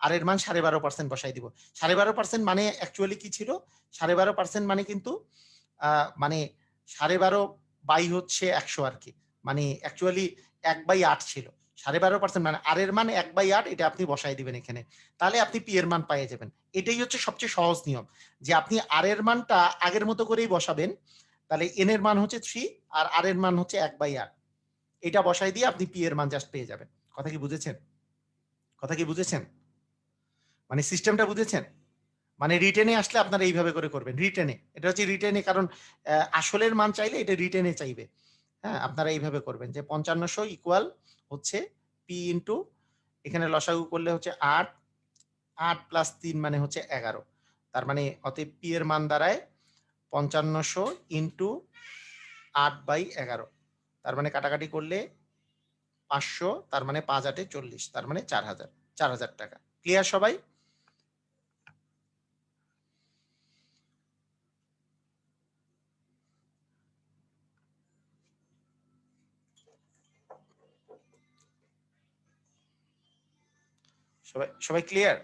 আর এর মান 12.5% বসাই দিব। 12.5% মানে অ্যাকচুয়ালি কি ছিল? 12.5% মানে কিন্তু মানে 12.5 বাই হচ্ছে 100 আর কি, মানে অ্যাকচুয়ালি 1/8 ছিল। 12.5% মানে আর এর মান 1/8, এটা আপনি বসাই দিবেন এখানে, তাহলে আপনি পি এর মান পেয়ে যাবেন। এটাই হচ্ছে সবচেয়ে সহজ নিয়ম, যে আপনি আর এর মানটা আগের মতো করেই বসাবেন, তাহলে এন এর মান হচ্ছে 3 আর আর এর মান হচ্ছে 1/8, এটা বসাই দিয়ে আপনি পি এর মান জাস্ট পেয়ে যাবেন। কথা কি বুঝেছেন? কথা কি বুঝেছেন? মানে সিস্টেমটা বুঝেছেন? মানে রিটেনে আসলে আপনারা এইভাবে করে করবেন, রিটেনে, এটা হচ্ছে রিটেনে, কারণ আসলের মান চাইলে এটা রিটেনে চাইবে। হ্যাঁ, আপনারা এইভাবে করবেন যে 5500 ইকুয়াল হচ্ছে পি ইন্টু, এখানে লসাগু করলে হচ্ছে 8, 8 প্লাস 3 মানে হচ্ছে 11, তার মানে অতএব পি এর মান দাঁড়ায় 5500 ইন্টু 8/11, তার মানে কাটাকাটি করলে 500, তার মানে 5 8 40, তার মানে 4000 টাকা। ক্লিয়ার সবাই? সবাই ক্লিয়ার?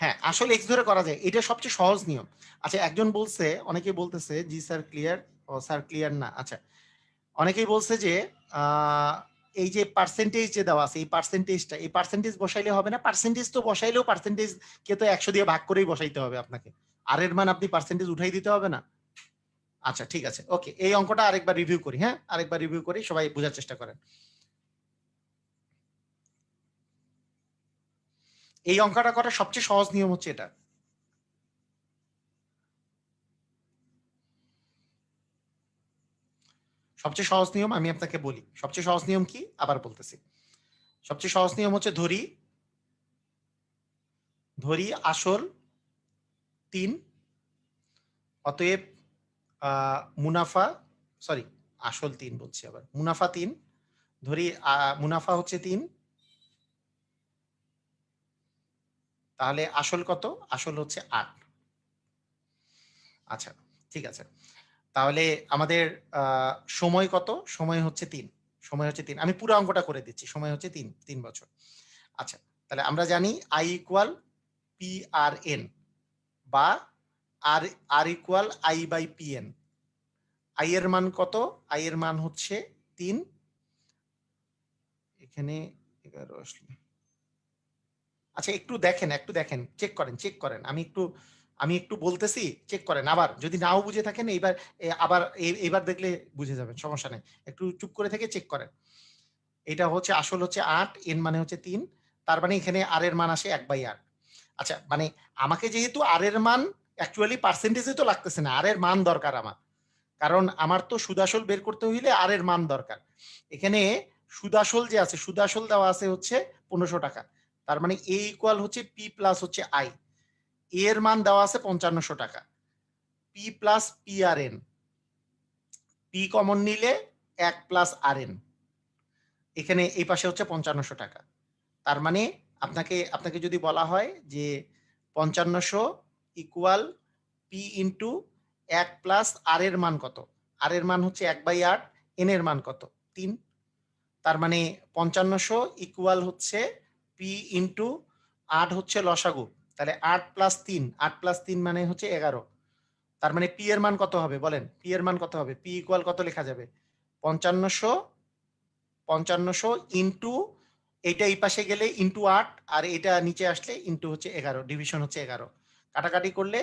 হ্যাঁ, আসলে এক্স ধরে করা যায়, এটা সবচেয়ে সহজ নিয়ম। আচ্ছা, একজন বলছে, অনেকে বলতেছে জি স্যার ক্লিয়ার, ও স্যার ক্লিয়ার না। আচ্ছা, অনেকেই বলছে যে এই যে পার্সেন্টেজ যে দেওয়া আছে, এই পার্সেন্টেজ বসাইলে হবে না? পার্সেন্টেজ তো বসাইলেও পার্সেন্টেজ কে তো 100 দিয়ে ভাগ করেই বসাইতে হবে আপনাকে, আর এর মান আপনি পার্সেন্টেজ উঠাই দিতে হবে না? আচ্ছা ঠিক আছে, ওকে, এই অঙ্কটা আরেকবার রিভিউ করি। হ্যাঁ, আরেকবার রিভিউ করি, সবাই বোঝার চেষ্টা করেন। এই অঙ্কটা করার সবচেয়ে সহজ নিয়ম হচ্ছে এটা। সবচেয়ে সহজ নিয়ম আমি আপনাকে বলি, সবচেয়ে সহজ নিয়ম কি আবার বলতেছি। সবচেয়ে সহজ নিয়ম হচ্ছে ধরি আসল 3, অতএব মুনাফা, সরি আসল 3 বলছি, আবার মুনাফা 3, ধরি মুনাফা হচ্ছে 3, তাহলে আসল কত? আসল হচ্ছে 8। আচ্ছা ঠিক আছে, তাহলে আমাদের সময় কত? সময় হচ্ছে 3, সময় হচ্ছে 3, আমি পুরো অঙ্কটা করে দিচ্ছি, সময় হচ্ছে 3 বছর। আচ্ছা, তাহলে আমরা জানি I equal P R N, বা R equal I by P N. I এর মান কত? আই এর মান হচ্ছে 3, এখানে 11 আসলে। আচ্ছা একটু দেখেন, চেক করেন, আমি একটু আমি একটু বলতেছি, চেক করেন। আবার যদি নাও বুঝে থাকেন আবার এইবার দেখলে বুঝে যাবেন, সমস্যা নেই। একটু চুপ করে থেকে চেক করেন। এটা হচ্ছে আসল হচ্ছে 8, n মানে হচ্ছে 3, তার মানে এখানে r এর মান আসে 1/8। আচ্ছা, মানে আমাকে যেহেতু r এর মান অ্যাকচুয়ালি পার্সেন্টেজে তো লাগতেছে না, r এর মান দরকার আমার। কারণ আমার তো সুদাসল বের করতে হইলে r এর মান দরকার। এখানে সুদাসল যে আছে, সুদাসল দেওয়া আছে হচ্ছে 1500 টাকা। তার মানে a ইকুয়াল হচ্ছে p প্লাস হচ্ছে i। a এর মান দেওয়া আছে 5500 টাকা। p plus prn, p common নিলে 1 প্লাস rn, এখানে এই পাশে হচ্ছে 5500 টাকা। তার মানে আপনাকে যদি বলা হয় যে 5500 ইকুয়াল পি ইন্টু 1 প্লাস আর এর মান কত, আর এর মান হচ্ছে 1/8, এন এর মান কত 3, তার মানে 5500 ইকুয়াল হচ্ছে পি ইন্টু 8 হচ্ছে লসাগু, তাহলে 8 প্লাস 3, 8 প্লাস 3 মানে হচ্ছে 11। তার মানে পি এর মান কত হবে বলেন, পি এর মান কত হবে? পি ইকুয়াল কত লেখা যাবে? 5500 ইন্টু এইটা এই পাশে গেলে ইন্টু 8, আর এটা নিচে আসলে ইন্টু হচ্ছে 11, ডিভিশন হচ্ছে 11। কাটাকাটি করলে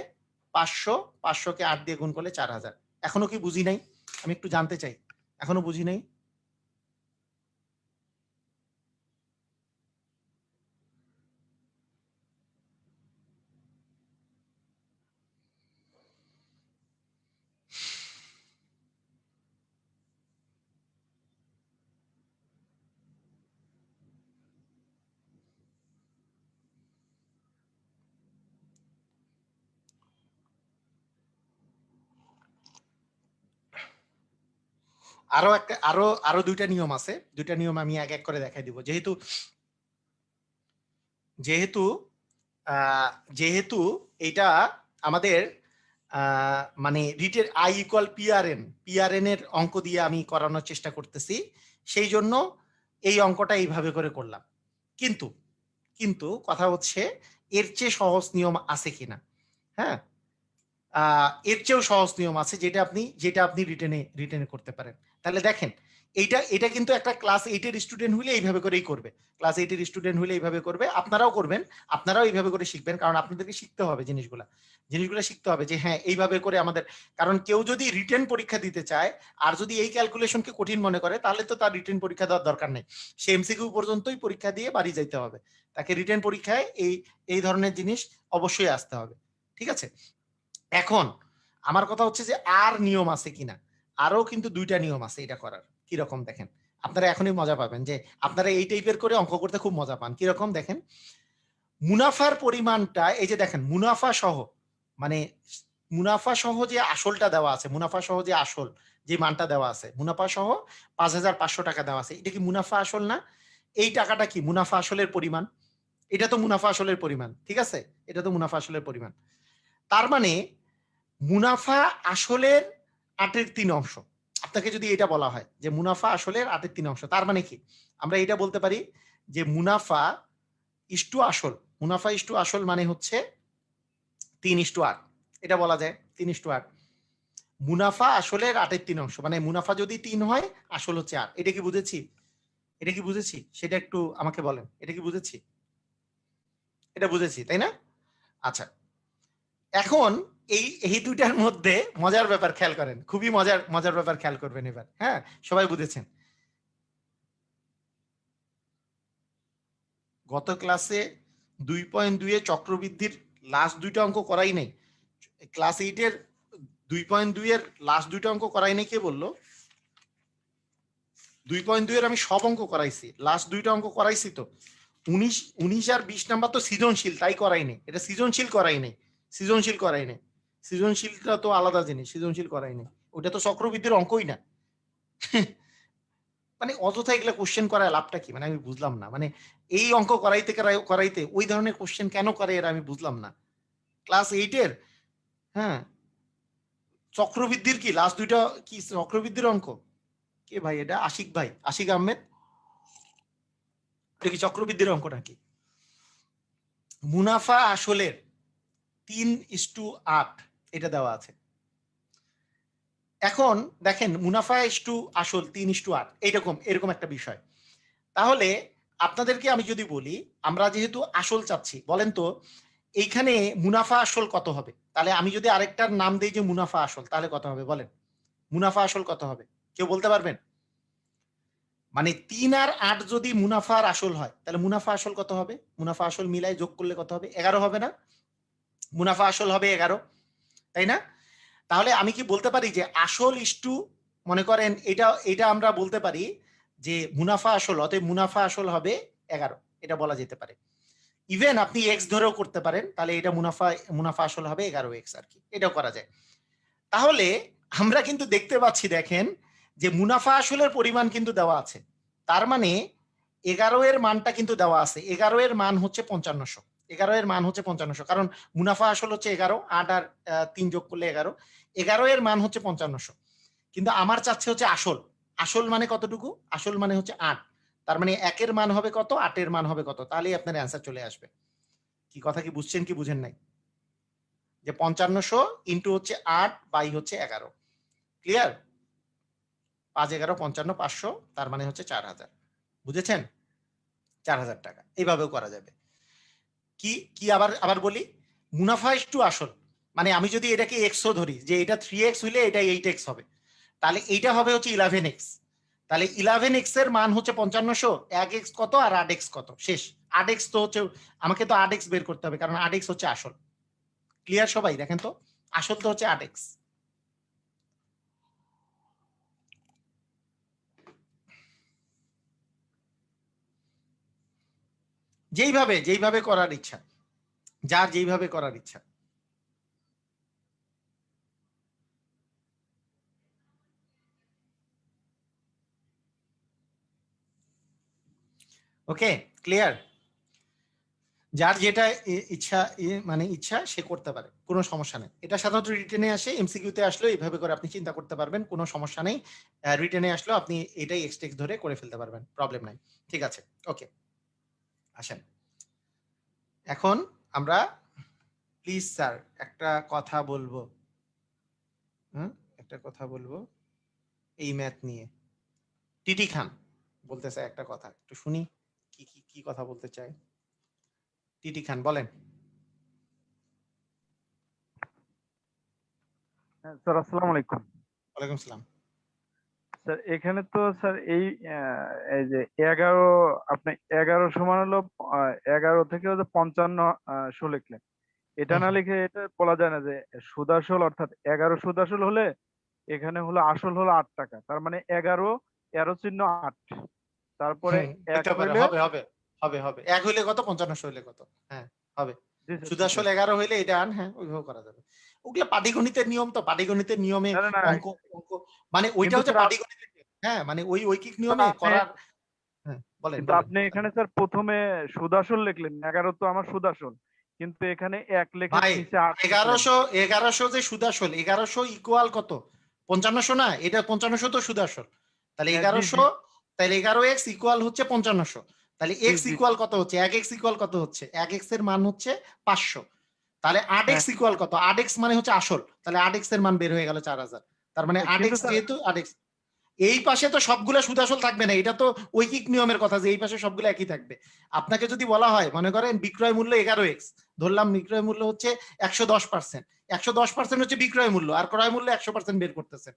500, 500কে 8 দিয়ে গুণ করলে 4000। এখনো কি বুঝি নাই? আমি একটু জানতে চাই, এখনো বুঝি নাই? আরো দুইটা নিয়ম আছে, দুইটা নিয়ম আমি এক এক করে দেখাই দিব। যেহেতু যেহেতু যেহেতু এটা আমাদের মানে রিটের আই ইকুয়াল পিআরএন এর অঙ্ক দিয়ে আমি করানোর চেষ্টা করতেছি, সেই জন্য এই অঙ্কটা এইভাবে করে করলাম। কিন্তু কিন্তু কথা হচ্ছে এর চেয়ে সহজ নিয়ম আছে কিনা। হ্যাঁ, এর চেয়েও সহজ নিয়ম আছে যেটা আপনি রিটেনে করতে পারেন। তাহলে দেখেন, এটা কিন্তু একটা ক্লাস 8 এর স্টুডেন্ট হলে এইভাবে করেই করবে, ক্লাস 8 এর স্টুডেন্ট হলে এইভাবে করবে, আপনারাও করবেন, আপনারাও এইভাবে করে শিখবেন। কারণ আপনাদেরকে শিখতে হবে জিনিসগুলো শিখতে হবে যে হ্যাঁ এইভাবে করে আমাদের, কারণ কেউ যদি রিটেন পরীক্ষা দিতে চায় আর যদি এই ক্যালকুলেশনকে কঠিন মনে করে, তাহলে তো তার রিটেন পরীক্ষা দেওয়ার দরকার নেই, সে এমসিকিউ পর্যন্তই পরীক্ষা দিয়ে বাড়ি যাইতে হবে। তাকে রিটেন পরীক্ষায় এই ধরনের জিনিস অবশ্যই আসতে হবে। ঠিক আছে, এখন আমার কথা হচ্ছে যে আর নিয়ম আছে কিনা। আরো কিন্তু দুইটা নিয়ম আছে এটা করার। কিরকম দেখেন, আপনারা এখনই মজা পাবেন যে আপনারা এই টাইপের করে অঙ্ক করতে খুব মজা পান। কিরকম দেখেন, মুনাফার পরিমাণটা এই যে দেখেন, মুনাফা সহ, মানে মুনাফা সহ যে আসলটা দেওয়া আছে, মুনাফা সহ যে আসল যে মানটা দেওয়া আছে, মুনাফা সহ 5500 টাকা দেওয়া আছে, এটা কি মুনাফা আসল না? এই টাকাটা কি মুনাফা আসলের পরিমাণ? এটা তো মুনাফা আসলের পরিমাণ, ঠিক আছে, এটা তো মুনাফা আসলের পরিমাণ। তার মানে মুনাফা আসলের 8-এর 3 অংশ। আপনাকে যদি এটা বলা হয় যে মুনাফা আসলের 8-এর 3 অংশ, তার মানে কি আমরা এটা বলতে পারি যে মুনাফা ইস্টু আসল, মুনাফা ইস্টু আসল মানে হচ্ছে 3:8, এটা বলা যায় 3:8। মুনাফা আসলের 8-এর 3 অংশ, মানে মুনাফা যদি 3 হয়, আসল হচ্ছে 8। এটা কি বুঝেছি? এটা কি বুঝেছি সেটা একটু আমাকে বলেন, এটা কি বুঝেছি? এটা বুঝেছি, তাই না? আচ্ছা, এখন এই দুইটার মধ্যে মজার ব্যাপার খেয়াল করেন, খুবই মজার ব্যাপার খেয়াল করবেন এবার। হ্যাঁ, সবাই বুঝেছেন? গত ক্লাসে 2.2 এ চক্রবৃদ্ধির লাস্ট দুইটা অঙ্ক করাই নাই। ক্লাস 8 এর 2.2 এর লাস্ট দুইটা অঙ্ক করাই নাই। কে বললো? 2.2 এর আমি সব অঙ্ক করাইছি, লাস্ট দুইটা অঙ্ক করাইছি তো। 19 আর 20 নাম্বার তো সৃজনশীল, তাই করাই নাই। এটা সৃজনশীল করাই নাই, সৃজনশীলটা তো আলাদা জিনিস, সৃজনশীল করাই নাই, ওটা তো চক্রবৃদ্ধির অঙ্কই না। মানে অযথা এগুলা কোশ্চেন করায় লাভটা কি, মানে আমি বুঝলাম না। মানে এই অঙ্ক করাইতে ওই ধরনের কোশ্চেন কেন করে এরা, আমি বুঝলাম না। ক্লাস 8 এর, হ্যাঁ, চক্রবৃদ্ধির কি লাস্ট দুইটা কি চক্রবৃদ্ধির অঙ্ক? কে ভাই এটা? আশিক ভাই, আশিক আহমেদ, এটা কি চক্রবৃদ্ধির অঙ্ক নাকি? মুনাফা আসলের 3:8 এটা দেওয়া আছে। এখন দেখেন, মুনাফা ইস্টু আসল 3:8, এরকম একটা বিষয়। তাহলে আপনাদেরকে আমি যদি বলি, আমরা যেহেতু আসল চাচ্ছি, বলেন তো এইখানে মুনাফা আসল কত হবে? তাহলে আমি যদি আরেকটার নাম দেই যে মুনাফা আসল, তাহলে কত হবে বলেন? মুনাফা আসল কত হবে? কেউ বলতে পারবেন? মানে 3 আর 8 যদি মুনাফার আসল হয়, তাহলে মুনাফা আসল কত হবে? মুনাফা আসল মিলাই যোগ করলে কত হবে? 11 হবে না? মুনাফা আসল হবে 11, তাই না? তাহলে আমি কি বলতে পারি যে আসল ইস্টু, মনে করেন এটা আমরা বলতে পারি যে মুনাফা আসল, অতএব মুনাফা আসল হবে 11, এটা বলা যেতে পারে। ইভেন আপনি এক্স ধরেও করতে পারেন, তাহলে এটা মুনাফা আসল হবে 11x আর কি, এটাও করা যায়। তাহলে আমরা কিন্তু দেখতে পাচ্ছি, দেখেন যে মুনাফা আসলের পরিমাণ কিন্তু দেওয়া আছে, তার মানে 11 এর মানটা কিন্তু দেওয়া আছে। 11 এর মান হচ্ছে 5500, 11 এর মান হচ্ছে 5500, কারণ মুনাফা আসল হচ্ছে 11, 8 আর 3 যোগ করলে 11, 11 এর মান হচ্ছে 5500। কিন্তু আমার চাচ্ছে হচ্ছে আসল, আসল মানে কতটুকু? আসল মানে হচ্ছে 8, তার মানে 1 এর মান হবে কত, 8 এর মান হবে কত, তাহলেই আপনার অ্যান্সার চলে আসবে। কি কথা কি বুঝছেন কি বুঝেন নাই? যে 5500 ইন্টু হচ্ছে 8 বাই হচ্ছে 11, ক্লিয়ার? 5 11 55 500, তার মানে হচ্ছে 4000, বুঝেছেন? 4000 টাকা, এইভাবেও করা যাবে। কি কি আবার বলি, মুনাফা একটু আসল, মানে আমি যদি এটাকে এক্সও ধরি, যে এটা 3x হইলে এটা 8x হবে, তাহলে এইটা হবে হচ্ছে 11x। তাহলে 11x এর মান হচ্ছে 5500, 1x কত আর 8x কত, শেষ। 8x তো হচ্ছে, আমাকে তো 8x বের করতে হবে, কারণ 8x হচ্ছে আসল। ক্লিয়ার সবাই? দেখেন তো, আসল তো হচ্ছে 8x। যেইভাবে করার ইচ্ছা, যার যেইভাবে করার ইচ্ছা। ওকে, ক্লিয়ার? যার যেটা ইচ্ছা, মানে ইচ্ছা সে করতে পারে, কোনো সমস্যা নেই। এটা সাধারণত রিটেনে আসে, এমসিকিউতে আসলেও এইভাবে করে আপনি চিন্তা করতে পারবেন, কোনো সমস্যা নেই। রিটেনে আসলেও আপনি এটাই এক্সটেক্স ধরে করে ফেলতে পারবেন, প্রবলেম নাই। ঠিক আছে, ওকে, আসেন এখন আমরা, প্লিজ স্যার একটা কথা বলবো, একটা কথা বলবো এই ম্যাথ নিয়ে। টিটি খান বলতেছে একটা কথা, একটু শুনি কি কি কি কথা বলতে চাই। টিটি খান বলেন। স্যার আসসালামু আলাইকুম। ওয়ালাইকুম সালাম। স্যার এখানে তো স্যার এই যে 11, আপনি 11 সমান হলো 11 থেকে হচ্ছে 55 লিখলেন। এটা না লিখে এটা বলা যায় না যে সুদাসল, অর্থাৎ 11 সুদাসল হলে এখানে হলো আসল হলো 8 টাকা, তার মানে 11 চিহ্ন 8, তারপরে 1 হইলে হবে হবে হবে হবে 1 হইলে কত, 5500 হইলে কত, হ্যাঁ হবে। জি স্যার, সুদ আসল 11 হইলে এটা আন, হ্যাঁ ওইভাবে করা যাবে। ওগুলা পাটিগণিতের নিয়ম, তো পাটিগণিতের নিয়মে না না না, অঙ্ক অঙ্ক মানে ওইটা কিন্তু হচ্ছে স্যার পাটিগণিতের নিয়ম, হ্যাঁ মানে ওই ঐকিক নিয়মে আপনি করার। হ্যাঁ বলেন কিন্তু বলেন। আপনি এখানে স্যার প্রথমে সুদাসল লিখলেন, 11 তো আমার সুদাসল, কিন্তু এখানে 1 লেখে ভাই নিচে 8 লিখলেন। 1100 যে সুদ আসল, 1100 ইকুয়াল কত, 5500 না, এটা 5500 তো সুদ আসল, তাহলে হ্যাঁ, জি 1100, তাহলে 11x ইকুয়াল হচ্ছে 5500, তাহলে জি x জি ইকুয়াল কত হচ্ছে, 1x ইকুয়াল কত হচ্ছে, 1x এর মান হচ্ছে 500, তাহলে 8x হ্যাঁ, ইকুয়াল কত, 8x মানে হচ্ছে আসল, তাহলে 8x এর মান বের হয়ে গেল 4000, তার মানে 8x কিন্তু স্যার যেহেতু 8x, এই পাশে তো সবগুলো সুদ আসল থাকবে না, এটা তো ঐকিক নিয়মের কথা যে এই পাশে সবগুলো একই থাকবে। আপনাকে যদি বলা হয়, মনে করেন বিক্রয় মূল্য 11x, ধরলাম বিক্রয় মূল্য হচ্ছে 110%, 110% হচ্ছে বিক্রয় মূল্য, আর ক্রয় মূল্য 100% বের করতেছেন,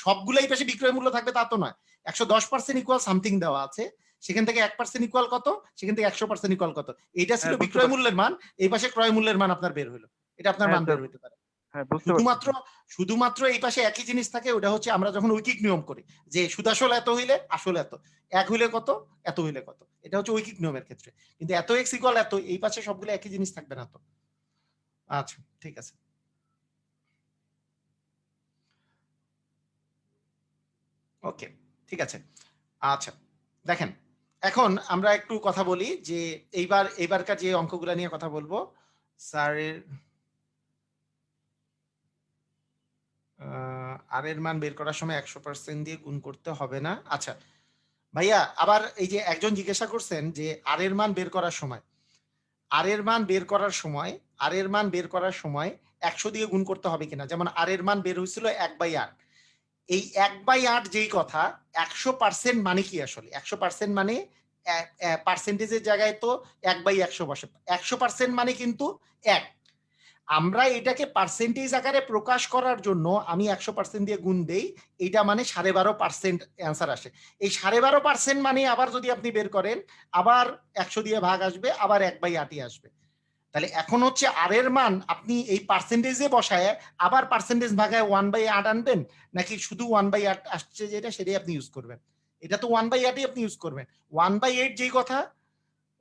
সবগুলো এই পাশে বিক্রয় মূল্য থাকবে তা তো নয়। 110% ইকুয়াল সামথিং দেওয়া আছে, সেখান থেকে 1% ইকুয়াল কত, সেখান থেকে 100% ইকুয়াল কত, এইটা ছিল হ্যাঁ, বুঝতে বিক্রয় পারছি। মূল্যের মান, এই পাশে ক্রয় মূল্যের মান আপনার বের হলো, এটা আপনার হ্যাঁ মান স্যার, বের হইতে পারে। হ্যাঁ বুঝতে পারছি শুধুমাত্র শুধুমাত্র এই পাশে একই জিনিস থাকে, ওটা হচ্ছে আমরা যখন ঐকিক নিয়ম করি যে সুদাসল এত হইলে আসল এত, 1 হইলে কত, এত হইলে কত, এটা হচ্ছে ঐকিক নিয়মের ক্ষেত্রে। কিন্তু এত এক্স ইকুয়াল এত, এই পাশে সবগুলো একই জিনিস থাকবে না তো। আচ্ছা ঠিক আছে, ওকে ঠিক আছে। আচ্ছা দেখেন, এখন আমরা একটু কথা বলি যে এইবারকার যে অঙ্কগুলা নিয়ে কথা বলবো স্যারের, আর এর মান বের করার সময় 100% দিয়ে গুণ করতে হবে না। আচ্ছা ভাইয়া, আবার এই যে একজন জিজ্ঞাসা করছেন যে আর এর মান বের করার সময়, আর এর মান বের করার সময়, আর এর মান বের করার সময় 100 দিয়ে গুণ করতে হবে কিনা, যেমন আর এর মান বের হয়েছিল 1/8, এই 1/8 যেই কথা, 100% মানে কি আসলে, 100% মানে পার্সেন্টেজের জায়গায় তো 1/100 বসে। 100% মানে কিন্তু 1। আমরা এটাকে পার্সেন্টেজ আকারে প্রকাশ করার জন্য আমি 100% দিয়ে গুণ দেই, এইটা মানে 12.5% অ্যান্সার আসে। এই 12.5% মানে আবার যদি আপনি বের করেন, আবার 100 দিয়ে ভাগ আসবে, আবার 1/8 আসবে। তাহলে এখন হচ্ছে আর এর মান আপনি এই পার্সেন্টেজে বসায় আবার পার্সেন্টেজ ভাগায় 1/8 আনবেন, নাকি শুধু 1/8 আসছে যেটা সেটাই আপনি ইউজ করবেন? এটা তো 1/8ই আপনি ইউজ করবেন। 1/8 যেই কথা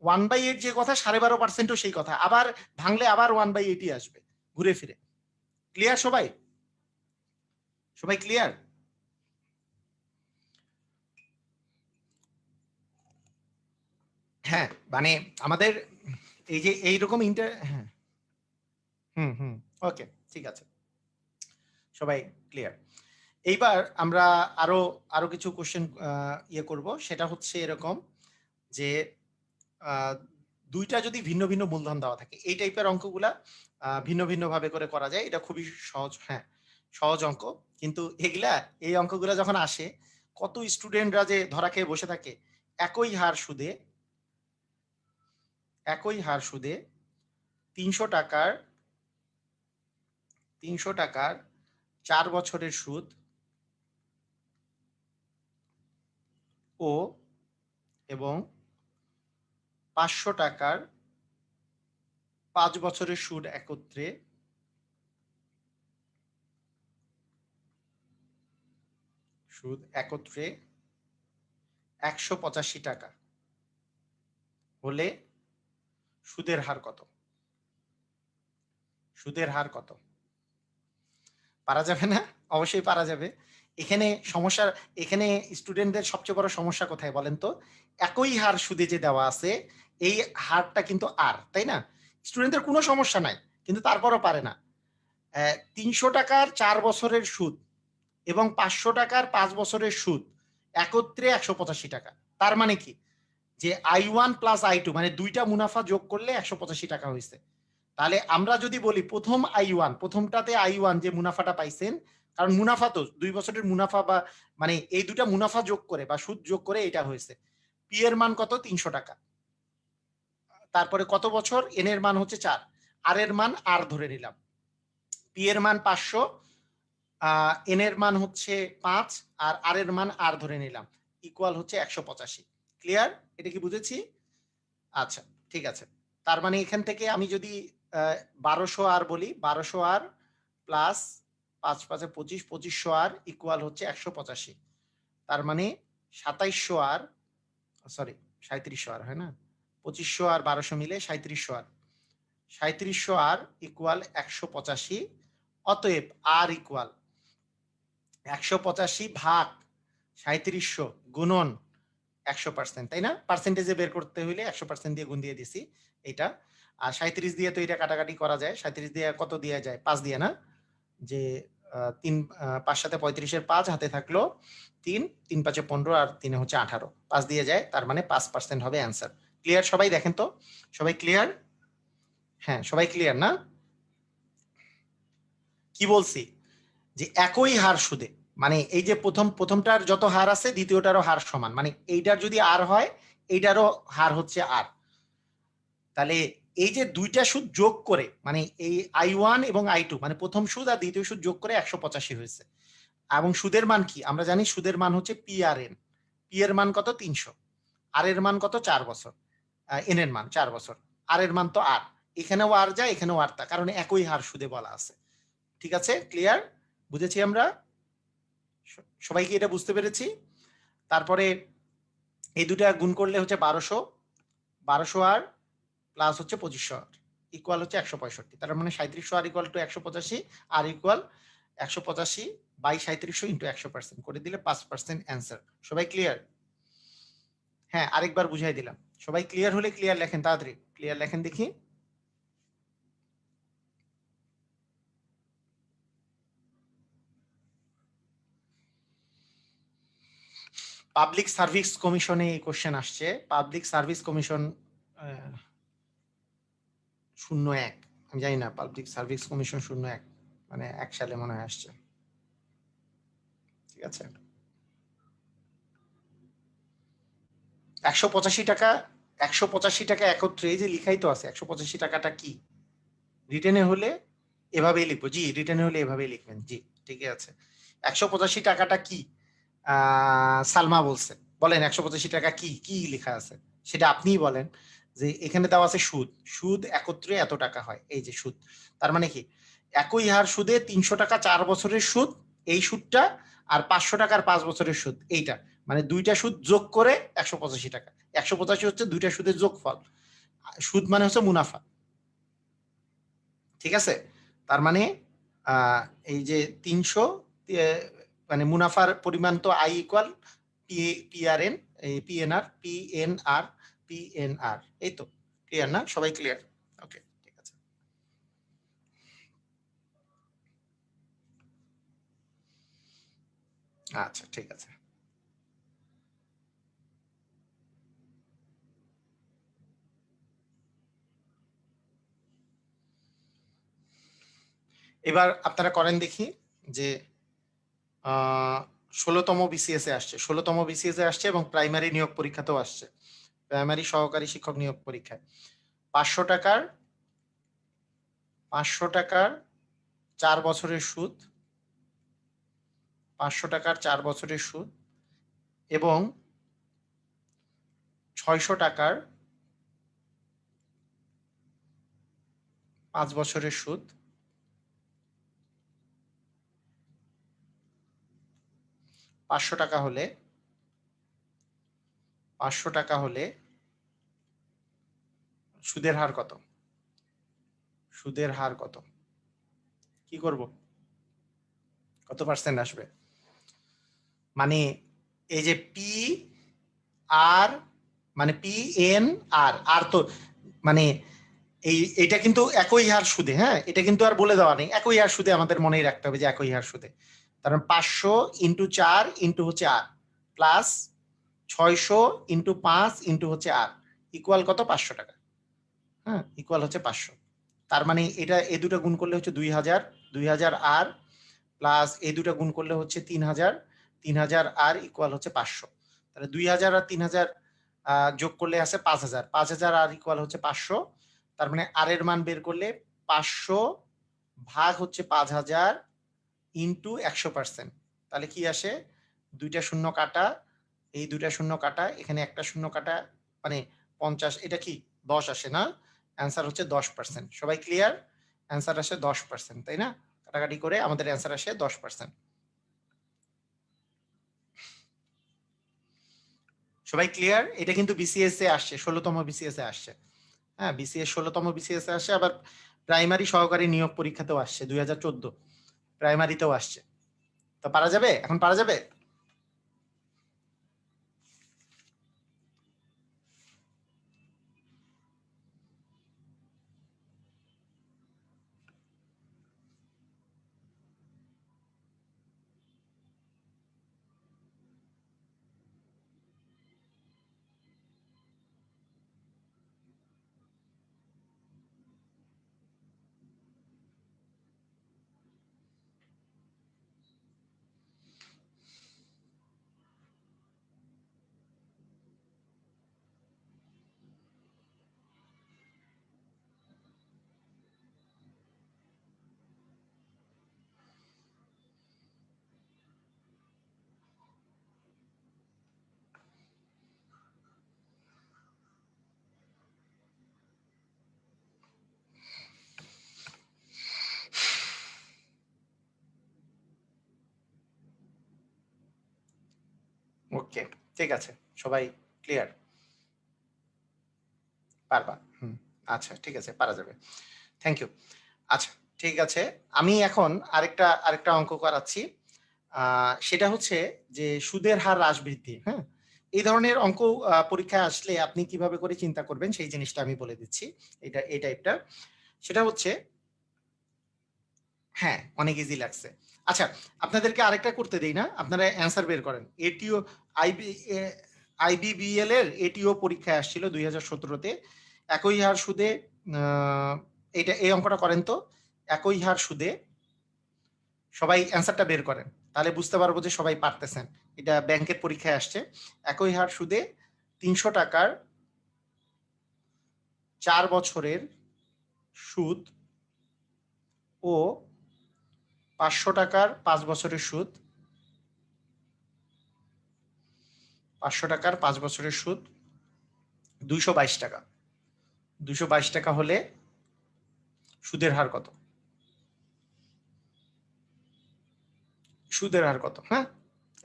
1/8 যে কথা 12.5%ও সেই কথা। আবার ভাঙলে আবার 1/8ই আসবে ঘুরে ফিরে। ক্লিয়ার সবাই? সবাই ক্লিয়ার? হ্যাঁ, মানে আমাদের এই যে এইরকম হ্যাঁ, ওকে, ঠিক আছে, সবাই ক্লিয়ার। এইবার আমরা আরো আরো কিছু কোশ্চেন ইয়ে করব, সেটা হচ্ছে এরকম যে দুইটা যদি ভিন্ন ভিন্ন মূলধন দেওয়া থাকে, এই টাইপের অঙ্কগুলা ভিন্ন ভিন্ন ভাবে করে করা যায়। এটা খুবই সহজ, হ্যাঁ সহজ অঙ্ক, কিন্তু এগুলা এই অঙ্কগুলা যখন আসে, কত স্টুডেন্টরা যে ধরা খেয়ে বসে থাকে একই হার সুদে 300 টাকার 4 বছরের সুদ এবং 500 টাকার 5 বছরের সুদ একত্রে 185 টাকা হলে সুদের হার কত? সুদের হার কত? পারা যাবে না? অবশ্যই পারা যাবে। এখানে স্টুডেন্টদের সবচেয়ে বড় সমস্যা কোথায় বলেন তো? একই হার সুদে যে দেওয়া আছে, এই হারটা কিন্তু আর, তাই না? স্টুডেন্টদের কোনো সমস্যা নাই, কিন্তু তারপরও পারে না। 300 টাকার 4 বছরের সুদ এবং 500 টাকার 5 বছরের সুদ একত্রে 185 টাকা। তার মানে কি? যে I1 প্লাস I2 মানে দুইটা মুনাফা যোগ করলে 185 টাকা হয়েছে। তাহলে আমরা যদি বলি প্রথম I1, প্রথমটাতে I1 যে মুনাফাটা পাইছেন, কারণ মুনাফা তো 2 বছরের মুনাফা বা মানে এই দুটা মুনাফা যোগ করে বা সুদ যোগ করে এটা হয়েছে। পি এর মান কত? 300 টাকা। তারপরে কত বছর? এন এর মান হচ্ছে 4, আর এর মান আর ধরে নিলাম। পি এর মান 500, এন এর মান হচ্ছে 5, আর এর মান আর ধরে নিলাম, ইকুয়াল হচ্ছে 185। ক্লিয়ার? এটা কি বুঝেছি? আচ্ছা, ঠিক আছে। তার মানে এখান থেকে আমি যদি 1200 আর বলি, 1200 আর প্লাস 5 5 25, 2500 আর ইকুয়াল হচ্ছে 185। তার মানে 2700 আর, সরি 3700 আর, হয় না? 2500 আর 1200 মিলে 3700 আর, 3700 আর ইকুয়াল 185। অতএব আর ইকুয়াল 185 ভাগ 3700 গুণন 100%, তাই না? পার্সেন্টেজে বের করতে হইলে 100% দিয়ে গুণ দিয়ে দিছি এটা। আর 37 দিয়ে তো এটা কাটাকাটি করা যায়। 37 দিয়ে কত দেয়া যায়? 5 দিয়ে না? যে 5 সাথে 35 এর 5 হাতে থাকলো 3, 3 5 15 আর 3 হচ্ছে 18, 5 দিয়ে যায়, তার মানে 5% হবে অ্যান্সার। ক্লিয়ার সবাই? দেখেন তো সবাই ক্লিয়ার? হ্যাঁ, সবাই ক্লিয়ার না? কি বলছি? যে একই হার সুদে, মানে এই যে প্রথমটার যত হার আছে দ্বিতীয়টারও হার সমান, মানে এইটার যদি আর হয় এইটারও হার হচ্ছে আর। তাহলে এই যে দুইটা সুদ যোগ করে, মানে এই I1 এবং I2 মানে প্রথম সুদ আর দ্বিতীয় সুদ যোগ করে 185 হয়েছে। এবং সুদের মান কি? আমরা জানি সুদের মান হচ্ছে PRN। পি এর মান কত? 300। আর এর মান কত? 4 বছর। এন এর মান 4 বছর। আর এর মান তো আর, এখানেও আর যায় এখানেও আর তা, কারণ একই হার সুদে বলা আছে। ঠিক আছে? ক্লিয়ার? বুঝেছি আমরা? সবাই কি এটা বুঝতে পেরেছি? তারপরে এই দুটা গুণ করলে হচ্ছে 1200 আর প্লাস হচ্ছে 2500 আর ইকুয়াল হচ্ছে 165। তার মানে 3700 R equal to 185 R equal 185 by 3700 into 100% করে দিলে 5% অ্যান্সার। সবাই ক্লিয়ার? হ্যাঁ, আরেকবার বুঝাই দিলাম। সবাই ক্লিয়ার হলে ক্লিয়ার লেখেন, তাড়াতাড়ি ক্লিয়ার লেখেন দেখি। পাবলিক সার্ভিস কমিশনে এই কোশ্চেন আসছে। পাবলিক সার্ভিস কমিশন 01, আমি জানি না, পাবলিক সার্ভিস কমিশন 01 মানে 1 সালে মনে হয় আসছে। ঠিক আছে, 185 টাকা 185 টাকা একত্রে এই যে লিখাই তো আছে 185 টাকাটা কি রিটেনে হলে এভাবেই লিখবো জি রিটেনে হলে এভাবেই লিখবেন জি ঠিকই আছে 185 টাকাটা কি সালমা বলছে বলেন 185 টাকা কি কি লেখা আছে সেটা আপনিই বলেন যে এখানে দেওয়া আছে সুদ সুদ একত্রে এত টাকা হয় এই যে সুদ তার মানে কি একই হার সুদে 300 টাকা 4 বছরের সুদ এই সুদটা আর 500 টাকার 5 বছরের সুদ এইটা মানে দুইটা সুদ যোগ করে 185 টাকা 185 হচ্ছে দুইটা সুদের যোগফল সুদ মানে হচ্ছে মুনাফা ঠিক আছে তার মানে এই যে 300 মানে মুনাফার পরিমাণ তো আই ইকুয়াল পিআরএন পিএনআর এই তো ক্লিয়ার না সবাই ক্লিয়ার ওকে ঠিক আছে আচ্ছা ঠিক আছে এবার আপনারা করেন দেখি যে 16তম বিসিএস এ আসছে 16তম বিসিএস এ আসছে এবং প্রাইমারি নিয়োগ পরীক্ষাতেও আসছে প্রাইমারি সহকারী শিক্ষক নিয়োগ পরীক্ষায় 500 টাকার 4 বছরের সুদ 500 টাকার 4 বছরের সুদ এবং 600 টাকার 5 বছরের সুদ 500 টাকা হলে সুদের হার কত কি করব কত পার্সেন্ট আসবে মানে এই যে পি আর মানে পি এন আর তো মানে এইটা কিন্তু একই হার সুদে হ্যাঁ এটা কিন্তু আর বলে দেওয়া নেই একই হার সুদে আমাদের মনেই রাখতে হবে যে একই হার সুদে কারণ 500 ইন্টু 4 ইন্টু হচ্ছে আর প্লাস 600 ইন্টু 5 ইন্টু হচ্ছে আর ইকুয়াল কত 500 টাকা হ্যাঁ ইকুয়াল হচ্ছে 500 তার মানে এটা এই দুটো গুণ করলে হচ্ছে 2000 আর প্লাস এই দুটো গুণ করলে হচ্ছে 3000 আর ইকুয়াল হচ্ছে 500 তাহলে 2000 আর 3000 যোগ করলে আসে 5000 আর ইকুয়াল হচ্ছে 500 তার মানে আর এর মান বের করলে 500 ভাগ হচ্ছে 5000 ইন্টু 100% তাহলে কি আসে দুইটা শূন্য কাটা এই দুইটা শূন্য কাটা এখানে একটা শূন্য কাটা মানে 50 এটা কি 10 আসে না অ্যান্সার হচ্ছে 10% সবাই ক্লিয়ার অ্যান্সার আসে 10% তাই না কাটাকাটি করে আমাদের অ্যান্সার আসে 10% সবাই ক্লিয়ার এটা কিন্তু বিসিএস এ আসছে 16তম বিসিএস এ আসছে হ্যাঁ বিসিএস 16তম বিসিএস এ আসে আবার প্রাইমারি সহকারী নিয়োগ পরীক্ষাতেও আসছে 2014 প্রাইমারিতেও আসছে তো পারা যাবে এখন পারা যাবে ওকে ঠিক আছে সবাই ক্লিয়ার পারবা আচ্ছা ঠিক আছে পারা যাবে থ্যাংক ইউ আচ্ছা ঠিক আছে আমি এখন আরেকটা অঙ্ক করাচ্ছি সেটা হচ্ছে যে সুদের হার হ্রাস বৃদ্ধি হ্যাঁ এই ধরনের অঙ্ক পরীক্ষায় আসলে আপনি কিভাবে করে চিন্তা করবেন সেই জিনিসটা আমি বলে দিচ্ছি এটা এই টাইপটা সেটা হচ্ছে হ্যাঁ অনেক ইজি লাগছে আচ্ছা আপনাদেরকে আরেকটা করতে দেই না আপনারা অ্যান্সার বের করেন এটিও আইবিবিএল এর এটিও পরীক্ষায় আসছিল 2017-তে একই হার সুদে এটা এই অঙ্কটা করেন তো একই হার সুদে সবাই অ্যান্সারটা বের করেন তাহলে বুঝতে পারবো যে সবাই পারতেছেন এটা ব্যাংকের পরীক্ষায় আসছে একই হার সুদে 300 টাকার 4 বছরের সুদ ও 500 টাকার 5 বছরের সুদ, 500 টাকার 5 বছরের সুদ 222 টাকা। 222 টাকা হলে সুদের হার কত? সুদের হার কত? হ্যাঁ,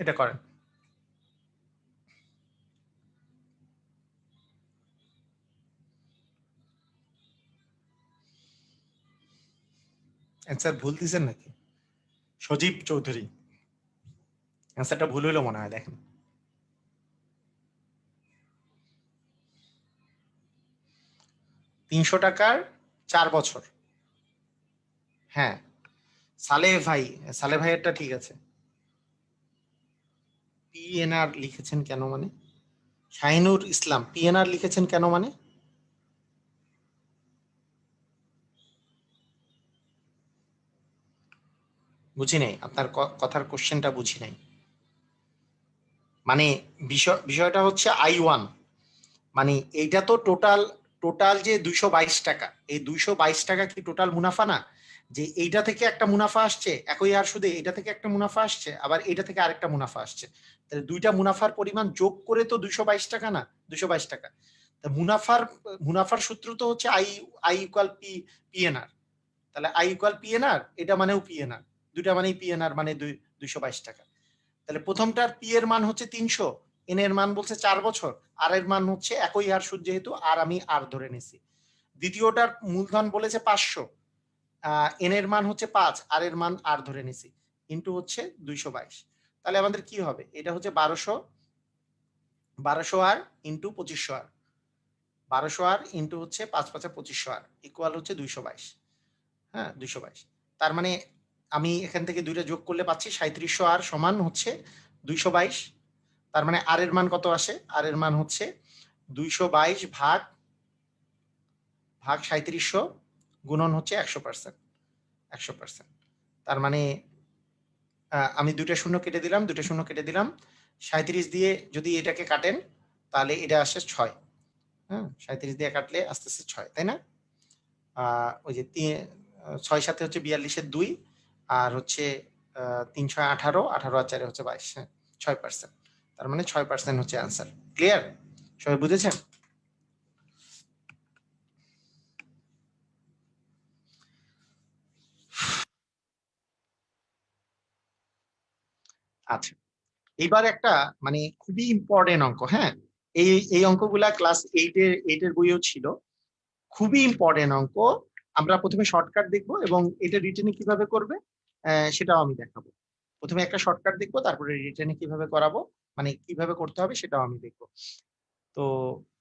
এটা করেন। অ্যান্সার ভুল দিছেন নাকি? সজীব চৌধুরী, অ্যান্সারটা ভুল হইলো মনে হয়। দেখেন, তিনশো টাকার 4 বছর। হ্যাঁ, সালেহ ভাইয়েরটা ঠিক আছে। পিএনআর লিখেছেন কেন মানে? শাহিনুর ইসলাম পিএনআর লিখেছেন কেন মানে? বুঝি নাই আপনার কথার কোশ্চেনটা, বুঝি নাই। মানে বিষয়টা হচ্ছে I1, মানে এইটা তো টোটাল যে 222 টাকা, এই 222 টাকা কি টোটাল মুনাফা না? যে এইটা থেকে একটা মুনাফা আসছে একই হার সুদে, এটা থেকে একটা মুনাফা আসছে, আবার এইটা থেকে আরেকটা মুনাফা আসছে, তাহলে দুইটা মুনাফার পরিমাণ যোগ করে তো 222 টাকা না, 222 টাকা। তা মুনাফার সূত্র তো হচ্ছে আই ইকুয়াল পিএনআর, তাহলে আই ইকুয়াল পিএনআর, এটা মানেও পিএনআর, দুইটা মানেই পিএনআর, মানে 222 টাকা। তাহলে প্রথমটার পি এর মান হচ্ছে 300, এন এর মান বলছে 4 বছর, আর এর মান হচ্ছে একই হার সুদ, যেহেতু আর আমি আর ধরে নিছি। দ্বিতীয়টার মূলধন বলেছে 500, এন এর মান হচ্ছে 5, আর এর মান আর ধরে নিছি, ইন্টু হচ্ছে 222। তাহলে আমাদের কি হবে? এটা হচ্ছে 1200 আর ইন্টু 2500 আর, 1200 আর ইন্টু হচ্ছে 5 5 2500 আর ইকুয়াল হচ্ছে 222। হ্যাঁ, 222। তার মানে আমি এখান থেকে দুইটা যোগ করলে পাচ্ছি 3700 আর সমান হচ্ছে 222। তার মানে আর এর মান কত আসে? আর এর মান হচ্ছে 222 ভাগ 3700 গুণন হচ্ছে 100%। তার মানে আমি দুইটা শূন্য কেটে দিলাম, 37 দিয়ে যদি এটাকে কাটেন তাহলে এটা আসে 6। হ্যাঁ, 37 দিয়ে কাটলে আস্তে আস্তে 6, তাই না? ওই যে 6 সাথে হচ্ছে 42-এর 2, আর হচ্ছে 3 6 18, 18 আর 4 হচ্ছে 22। হ্যাঁ, 6%। তার মানে 6% হচ্ছে অ্যান্সার। ক্লিয়ার? সবাই বুঝেছেন? আচ্ছা, এইবার একটা মানে খুবই ইম্পর্টেন্ট অঙ্ক। হ্যাঁ, এই অঙ্কগুলা ক্লাস 8 এর বইও ছিল, খুবই ইম্পর্টেন্ট অঙ্ক। আমরা প্রথমে শর্টকাট দেখবো এবং এটা রিটেনে কিভাবে করবে সেটাও আমি দেখাবো। প্রথমে একটা শর্টকাট দেখবো, তারপরে রিটেনে কিভাবে করাবো, মানে কিভাবে করতে হবে সেটাও আমি দেখবো। তো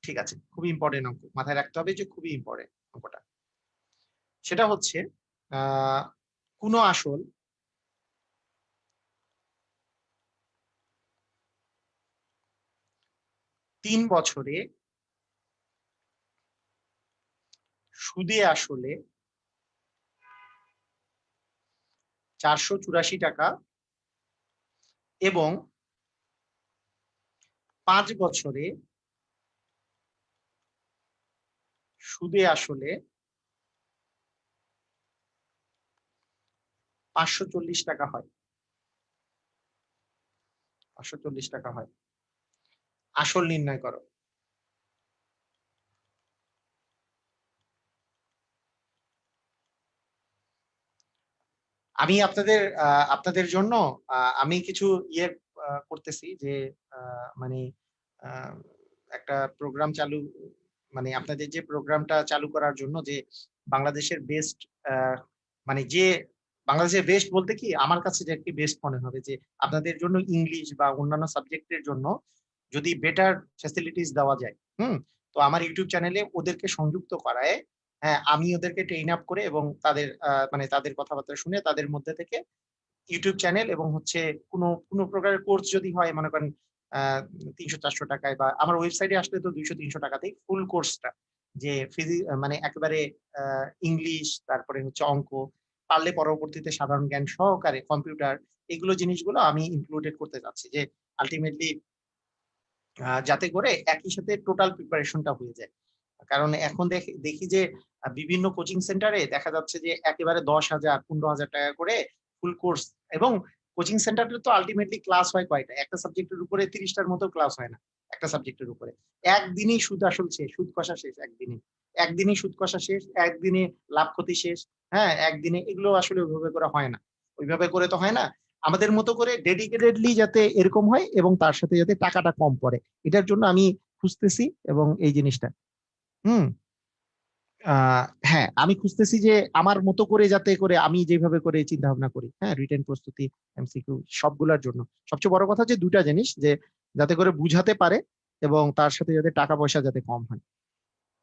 ঠিক আছে, খুবই ইম্পর্টেন্ট অঙ্ক, মাথায় রাখতে হবে যে খুবই ইম্পর্টেন্ট অঙ্কটা। সেটা হচ্ছে কোনো আসল 3 বছরে সুদে আসলে 484 টাকা এবং 5 বছরে সুদে আসলে 540 টাকা হয়। 540 টাকা হয়। আসল নির্ণয় করো। আমি আপনাদের জন্য আমি কিছু ইয়ে করতেছি যে মানে একটা প্রোগ্রাম চালু, মানে আপনাদের যে প্রোগ্রামটা চালু করার জন্য, যে বাংলাদেশের বেস্ট, মানে যে বাংলাদেশের বেস্ট বলতে কি আমার কাছে যে কি বেস্ট মনে হবে, যে আপনাদের জন্য ইংলিশ বা অন্যান্য সাবজেক্টের জন্য যদি বেটার ফ্যাসিলিটিস দেওয়া যায়, তো আমার ইউটিউব চ্যানেলে ওদেরকে সংযুক্ত করায়, হ্যাঁ, আমি ওদেরকে ট্রেন আপ করে এবং তাদের মানে তাদের কথাবার্তা শুনে তাদের মধ্যে থেকে ইউটিউব চ্যানেল এবং হচ্ছে কোনো প্রকারের কোর্স যদি হয়, মনে করেন 300-400 টাকায়, বা আমার ওয়েবসাইটে আসলে তো 200-300 টাকাতেই ফুল কোর্সটা, যে মানে একেবারে ইংলিশ, তারপরে হচ্ছে অঙ্ক, পারলে পরবর্তীতে সাধারণ জ্ঞান সহকারে কম্পিউটার, এগুলো জিনিসগুলো আমি ইনক্লুডেড করতে যাচ্ছি, যে আলটিমেটলি যাতে করে একই সাথে টোটাল প্রিপারেশনটা হয়ে যায়। কারণ এখন দেখি যে বিভিন্ন কোচিং সেন্টারে দেখা যাচ্ছে যে একেবারে 10,000 15,000 টাকা করে ফুল কোর্স, এবং কোচিং সেন্টারে তো আলটিমেটলি ক্লাস হয় কয়টা, একটা সাবজেক্টের উপরে 30টার মতো ক্লাস হয় না একটা সাবজেক্টের উপরে। একদিনই সুদ আসল শেষ, সুদ কষা শেষ, একদিনই সুদ কষা শেষ, একদিনে লাভ ক্ষতি শেষ। হ্যাঁ, একদিনে এগুলো আসলে ওইভাবে করে হয় না, ওইভাবে করে তো হয় না। আমাদের মতো করে ডেডিকেটেডলি যাতে এরকম হয় এবং তার সাথে যাতে টাকাটা কম পড়ে, এটার জন্য আমি খুঁজতেছি এবং এই জিনিসটা হুম হ্যাঁ আমি খুঁজতেছি যে আমার মতো করে যাতে করে আমি যেভাবে করে চিন্তা ভাবনা করি, হ্যাঁ রিটেন প্রস্তুতি, এমসিকিউ সবগুলোর জন্য সবচেয়ে বড় কথা যে দুটা জিনিস, যে যাতে করে বুঝাতে পারে এবং তার সাথে যাতে টাকা পয়সা যাতে কম হয়।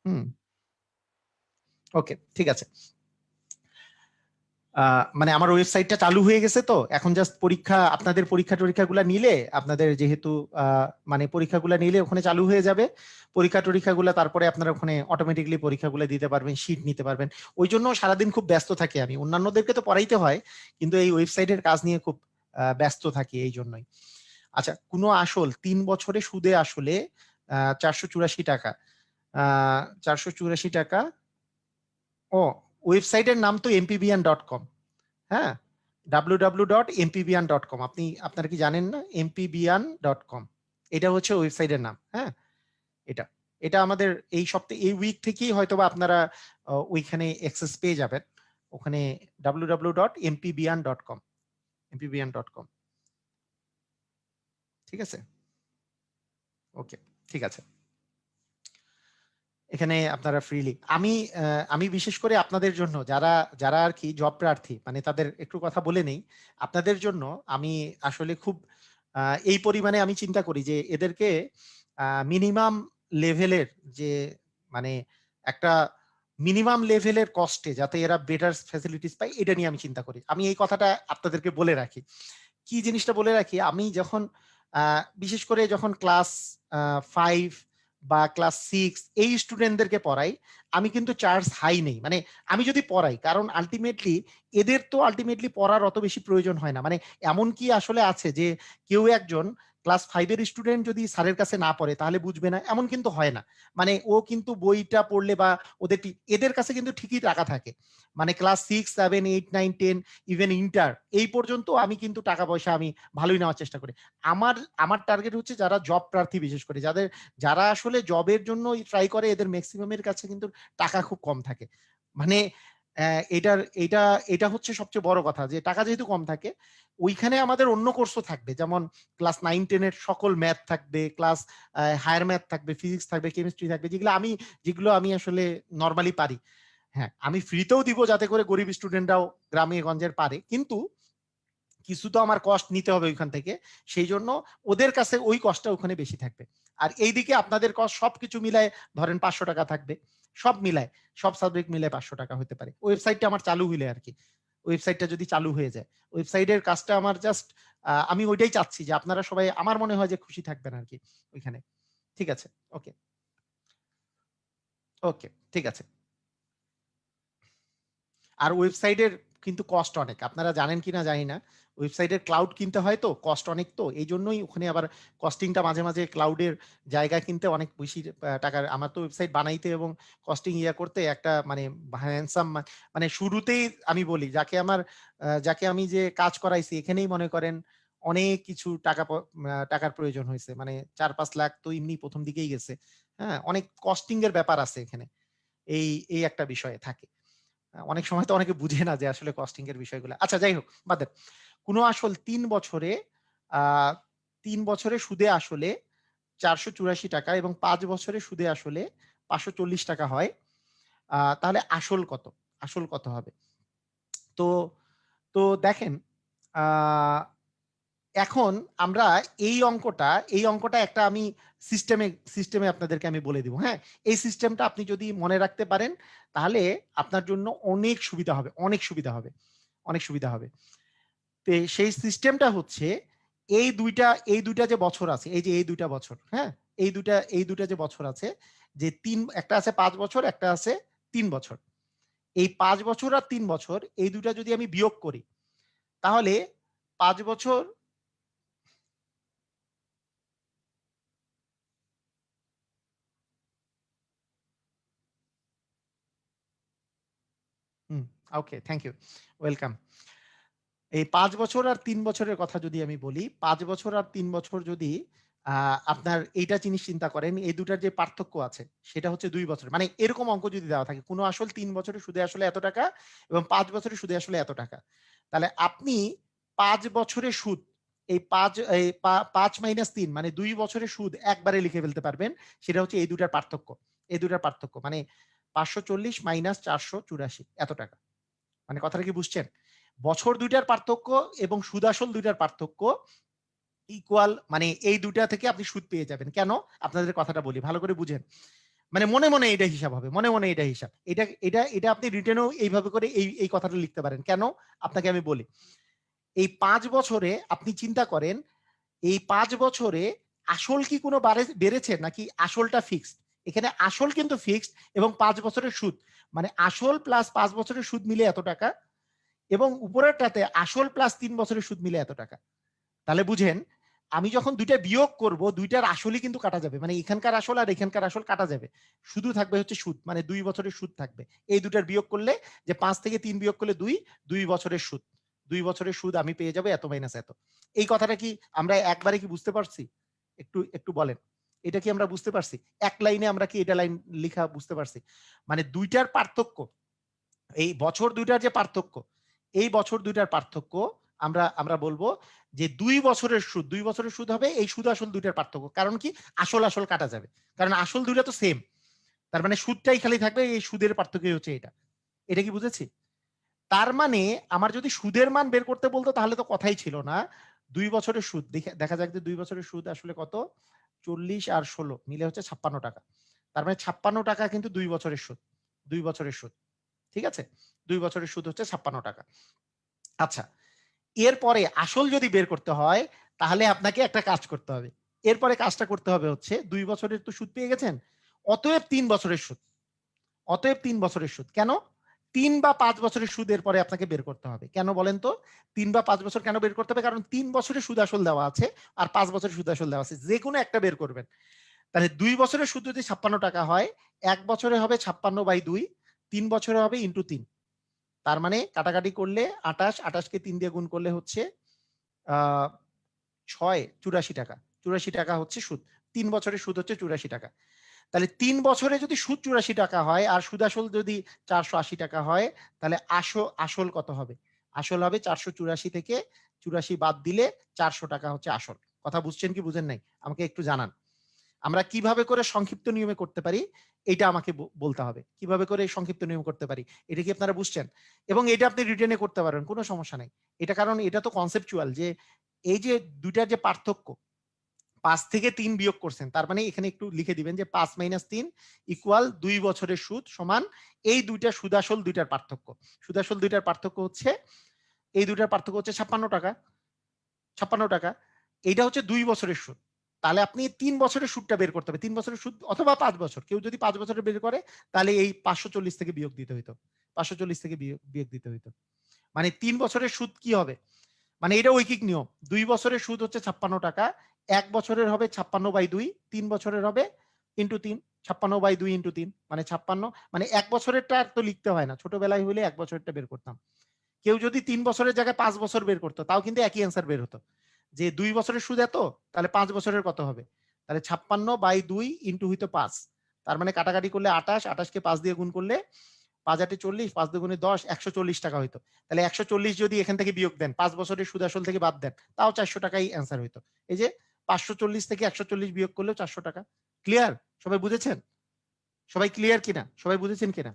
হুম ওকে, ঠিক আছে। মানে আমার ওয়েবসাইটটা চালু হয়ে গেছে, তো এখন জাস্ট পরীক্ষা, আপনাদের পরীক্ষাগুলা নিলে, আপনাদের যেহেতু মানে পরীক্ষাগুলা নিলে ওখানে চালু হয়ে যাবে পরীক্ষাগুলা, তারপরে আপনারা ওখানে অটোমেটিকলি পরীক্ষাগুলো দিতে পারবেন, শীট নিতে পারবেন। ওই জন্য সারাদিন খুব ব্যস্ত থাকি আমি, অন্যান্যদেরকে তো পড়াইতে হয় কিন্তু এই ওয়েবসাইটের কাজ নিয়ে খুব ব্যস্ত থাকি এই জন্যই। আচ্ছা, কোনো আসল 3 বছরে সুদে আসলে 484 টাকা, 484 টাকা। ও, ওয়েবসাইটের নাম তো mpbian.com। হ্যাঁ, www.mpbian.com, আপনারা কি জানেন না? mpbian.com এটা হচ্ছে ওয়েবসাইটের নাম। হ্যাঁ, এটা এটা আমাদের এই সপ্তাহে, এই উইক থেকেই হয়তোবা আপনারা ওইখানে অ্যাক্সেস পেয়ে যাবেন, ওখানে www.mpbian.com, mpbian.com। ঠিক আছে, ওকে, ঠিক আছে। এখানে আপনারা ফ্রিলি, আমি বিশেষ করে আপনাদের জন্য যারা যারা আর কি জব প্রার্থী, মানে তাদের একটু কথা বলে নেই আপনাদের জন্য। আমি আসলে খুব এই পরিমাণে আমি চিন্তা করি যে এদেরকে মিনিমাম লেভেলের, যে মানে একটা মিনিমাম লেভেলের কস্টে যাতে এরা বেটার ফ্যাসিলিটিস পায়, এটা নিয়ে আমি চিন্তা করি। আমি এই কথাটা আপনাদেরকে বলে রাখি। কি জিনিসটা বলে রাখি, আমি যখন বিশেষ করে যখন ক্লাস 5 বা ক্লাস 6 এই স্টুডেন্টদেরকে পড়াই, আমি কিন্তু চার্জ হাই নেই। মানে আমি যদি পড়াই, কারণ আলটিমেটলি এদের তো আলটিমেটলি পড়ার অত বেশি প্রয়োজন হয় না। মানে এমন কি আসলে আছে যে কেউ একজন ক্লাস 5-এর স্টুডেন্ট যদি স্যারের কাছে না পড়ে তাহলে বুঝবে না, এমন কিন্তু হয় না। মানে ও কিন্তু বইটা পড়লে বা এদের কাছে কিন্তু ঠিকই টাকা থাকে। মানে ক্লাস 6, 7, 8, 9, 10, ইভেন ইন্টার এই পর্যন্ত আমি কিন্তু টাকা পয়সা আমি ভালোই নেওয়ার চেষ্টা করি। আমার আমার টার্গেট হচ্ছে যারা জব প্রার্থী, বিশেষ করে যারা আসলে জবের জন্য ট্রাই করে, এদের ম্যাক্সিমামের কাছে কিন্তু টাকা খুব কম থাকে। মানে এটা হচ্ছে সবচেয়ে বড় কথা, যে টাকা যেহেতু কম থাকে, ওইখানে আমাদের অন্য কোর্সও থাকবে, যেমন ক্লাস 9-10-এর সকল ম্যাথ থাকবে, ক্লাস হায়ার ম্যাথ থাকবে, ফিজিক্স থাকবে, কেমিস্ট্রি থাকবে, যেগুলো আমি আসলে নর্মালি পারি। হ্যাঁ, আমি ফ্রিতেও দিব যাতে করে গরিব স্টুডেন্টরাও গ্রামে গঞ্জের পারে, কিন্তু কিছু তো আমার কষ্ট নিতে হবে ওইখান থেকে। সেই জন্য ওদের কাছে ওই কষ্টটা ওখানে বেশি থাকবে। আর এইদিকে আপনাদের কষ্ট সবকিছু মিলায় ধরেন 500 টাকা থাকবে, সব মিলায়, সব সাবজেক্ট মিলে 500 টাকা হতে পারে। ওয়েবসাইটটা আমার চালু হইলে আর কি, ওয়েবসাইটটা যদি চালু হয়ে যায়, ওয়েবসাইটের কাজটা আমার জাস্ট আমি ওইটাই চাচ্ছি যে আপনারা সবাই, আমার মনে হয় যে খুশি থাকবেন আর কি ওইখানে। ঠিক আছে, ওকে ওকে, ঠিক আছে। আর ওয়েবসাইটের কিন্তু কস্ট অনেক, আপনারা জানেন কিনা জানি না। ওয়েবসাইটের ক্লাউড কিনতে হয়, তো কস্ট অনেক, তো এই জন্যই ওখানে আবার কস্টিংটা মাঝে মাঝে ক্লাউডের জায়গা কিনতে অনেক বেশি টাকার। আমার তো ওয়েবসাইট বানাইতে এবং কস্টিং করতে একটা মানে হ্যান্ডসাম, মানে শুরুতেই আমি বলি যাকে আমি যে কাজ করাইছি, এখানেই মনে করেন অনেক কিছু টাকার প্রয়োজন হয়েছে, মানে 4-5 লাখ তো এমনি প্রথম দিকেই গেছে। হ্যাঁ, অনেক কস্টিং এর ব্যাপার আছে এখানে, এই এই একটা বিষয় থাকে। অনেক সময় তো অনেকে বুঝে না যে আসলে কস্টিং এর বিষয়গুলো। আচ্ছা, যাই হোক, বাদ দেন। কোনো আসল 3 বছরে সুদে আসলে 484 টাকা এবং 5 বছরে সুদে আসলে 540 টাকা হয়। তাহলে আসল কত হবে? তো তো দেখেন, এখন আমরা এই অঙ্কটা একটা আমি সিস্টেমে আপনাদেরকে আমি বলে দিব। হ্যাঁ, এই সিস্টেমটা আপনি যদি মনে রাখতে পারেন তাহলে আপনার জন্য অনেক সুবিধা হবে, অনেক সুবিধা হবে, অনেক সুবিধা হবে। তো সেই সিস্টেমটা হচ্ছে এই দুইটা যে বছর আছে, এই যে এই দুইটা বছর, হ্যাঁ, এই দুইটা যে বছর আছে, যে একটা আছে 5 বছর, একটা আছে 3 বছর। এই 5 বছর আর 3 বছর এই দুইটা যদি আমি বিয়োগ করি, তাহলে 5 বছর ওকে, থ্যাংক ইউ, ওয়েলকাম। এই 5 বছর আর 3 বছরের কথা যদি আমি বলি, 5 বছর আর 3 বছর যদি আপনার এইটা জিনিস চিন্তা করেন, এই দুটার যে পার্থক্য আছে সেটা হচ্ছে 2 বছর। মানে এরকম অঙ্ক যদি দেওয়া থাকে, কোনো আসল 3 বছরে সুদে আসলে এত টাকা এবং 5 বছরে সুদে আসলে এত টাকা, তাহলে আপনি 5 বছরের সুদ, এই 5 মাইনাস 3 মানে 2 বছরের সুদ একবারে লিখে ফেলতে পারবেন। সেটা হচ্ছে এই দুটার পার্থক্য। এই দুটার পার্থক্য মানে 540 মাইনাস 484 এত টাকা। মানে কথাটা কি বুঝছেন? বছর দুইটার পার্থক্য এবং সুদ আসল দুইটার পার্থক্য ইকুয়াল, মানে এই দুইটা থেকে আপনি সুদ পেয়ে যাবেন। কেন? আপনাদের কথাটা বলি, ভালো করে বুঝেন। মানে মনে মনে এটা হিসাব হবে, মনে মনে এটা হিসাব, এটা এটা এটা আপনি রিটেনেও এইভাবে করে এই কথাটা লিখতে পারেন। কেন? আপনাকে আমি বলি। এই 5 বছরে আপনি চিন্তা করেন, এই 5 বছরে আসল কি কোনো বেড়েছে নাকি আসলটা ফিক্সড? এখানে আসল কিন্তু ফিক্সড এবং 5 বছরের সুদ, মানে আসল প্লাস 5 বছরের সুদ মিলে এত টাকা এবং উপরেরটাতে আসল প্লাস 3 বছরের সুদ মিলে এত টাকা। তাহলে বুঝেন, আমি যখন দুইটা বিয়োগ করব, দুইটার আসলই কিন্তু কাটা যাবে, মানে এখানকার আসল আর এখানকার আসল কাটা যাবে, শুধু থাকবে হচ্ছে সুদ, মানে 2 বছরের সুদ থাকবে। এই দুটার বিয়োগ করলে, যে 5 থেকে 3 বিয়োগ করলে 2 বছরের সুদ, 2 বছরের সুদ আমি পেয়ে যাবো এত মাইনাস এত। এই কথাটা কি আমরা একবারে কি বুঝতে পারছি? একটু একটু বলেন, এটা কি আমরা বুঝতে পারছি? এক লাইনে আমরা কি এটা লাইন লেখা বুঝতে পারছি? মানে দুইটার পার্থক্য, এই বছর দুইটার যে পার্থক্য, এই বছর দুইটার পার্থক্য আমরা আমরা বলবো যে 2 বছরের সুদ, 2 বছরের সুদ হবে এই সুদ আসল দুইটার পার্থক্য। কারণ কি? আসল আসল কাটা যাবে, কারণ আসল দুইটা তো সেম, তার মানে সুদটাই খালি থাকবে, এই সুদের পার্থক্যই হচ্ছে এটা। এটা কি বুঝেছি? তার মানে আমার যদি সুদের মান বের করতে বলতো তাহলে তো কথাই ছিল না। 2 বছরের সুদ দেখা যাক যে 2 বছরের সুদ আসলে কত, 40 আর 16 মিলে হচ্ছে 56 টাকা। তার মানে 56 টাকা কিন্তু 2 বছরের সুদ, 2 বছরের সুদ, ঠিক আছে? 2 বছরের সুদ হচ্ছে 56 টাকা। আচ্ছা, এরপরে আসল যদি বের করতে হয় তাহলে আপনাকে একটা কাজ করতে হবে। এরপরে কাজটা করতে হবে হচ্ছে, 2 বছরের তো সুদ পেয়ে গেছেন, অতএব 3 বছরের সুদ, অতএব 3 বছরের সুদ। কেন? 3 বা 5 বছরের সুদ এর পরে আপনাকে বের করতে হবে। কেন বলেন তো? 3 বা 5 বছর কেন বের করতে হবে? কারণ 3 বছরের সুদ আসল দেওয়া আছে আর 5 বছরের সুদ আসল দেওয়া আছে, যে কোনো একটা বের করবেন। তাহলে 2 বছরের সুদ যদি 56 টাকা হয়, 1 বছরে হবে 56/2, 3 বছরে হবে ইনটু 3। তার মানে কাটাকাটি করলে 28, 28 কে 3 দিয়ে গুণ করলে হচ্ছে 6, 84 টাকা। 84 টাকা হচ্ছে সুদ। 3 বছরের সুদ হচ্ছে 84 টাকা। তাহলে 3 বছরে যদি সুদ 84 টাকা হয় আর সুদ আসল যদি 480 টাকা হয়, তাহলে আসল কত হবে? আসল হবে 484 থেকে 84 বাদ দিলে 400 টাকা হচ্ছে আসল। কথা বুঝছেন কি বুঝেন নাই? আমাকে একটু জানান। আমরা কিভাবে করে সংক্ষিপ্ত নিয়মে করতে পারি এটা আমাকে বলতে হবে। কিভাবে করে সংক্ষিপ্ত নিয়ম করতে পারি, এটা কি আপনারা বুঝছেন? এবং এটা আপনি রিটেনে করতে পারেন, কোনো সমস্যা নাই। এটা কারণ এটা তো কনসেপচুয়াল, যে এই যে দুইটার যে পার্থক্য, 5 থেকে 3 বিয়োগ করছেন, তার মানে এখানে একটু লিখে দিবেন যে 5 মাইনাস 3 ইকুয়াল 2 বছরের সুদ সমান এই দুইটা সুদ আসল দুইটার পার্থক্য। সুদ আসল দুইটার পার্থক্য হচ্ছে, এই দুইটার পার্থক্য হচ্ছে 56 টাকা, 56 টাকা। এইটা হচ্ছে 2 বছরের সুদ। তাহলে আপনি 3 বছরের সুদটা বের করতে হবে। 3 বছরের সুদ অথবা 5 বছর। কেউ যদি 5 বছরের বের করে তাহলে এই 540 থেকে বিয়োগ দিতে হইতো। 540 থেকে বিয়োগ দিতে হইতো। মানে 3 বছরের সুদ কি হবে? মানে এটা ঐকিক নিয়ম। 2 বছরের সুদ হচ্ছে 56 টাকা, 1 বছরের হবে 56/2, 3 বছরের হবে ইনটু 3, 56/2 ইনটু 3 মানে 56। মানে 1 বছরেরটা আর তো লিখতে হয় না। ছোটবেলায় হইলে 1 বছরেরটা বের করতাম। কেউ যদি 3 বছরের জায়গায় 5 বছর বের করতো তাও কিন্তু একই অ্যান্সার বের হতো। যে 2 বছরের সুদ এত, তাহলে 5 বছরের কত হবে? তাহলে 56/2 ইনটু হইতো 5। তার মানে কাটাকাটি করলে 28, 28 কে 5 দিয়ে গুণ করলে 5 8 40, 5 2 10, 140 টাকা হইতো। তাহলে 140 যদি এখান থেকে বিয়োগ দেন, 5 বছরের সুদ আসল থেকে বাদ দেন, তাও 400 টাকাই অ্যান্সার হইতো। এই যে 540 থেকে 140 বিয়োগ করলেও 400 টাকা। ক্লিয়ার? সবাই বুঝেছেন? সবাই ক্লিয়ার কিনা? সবাই বুঝেছেন কিনা?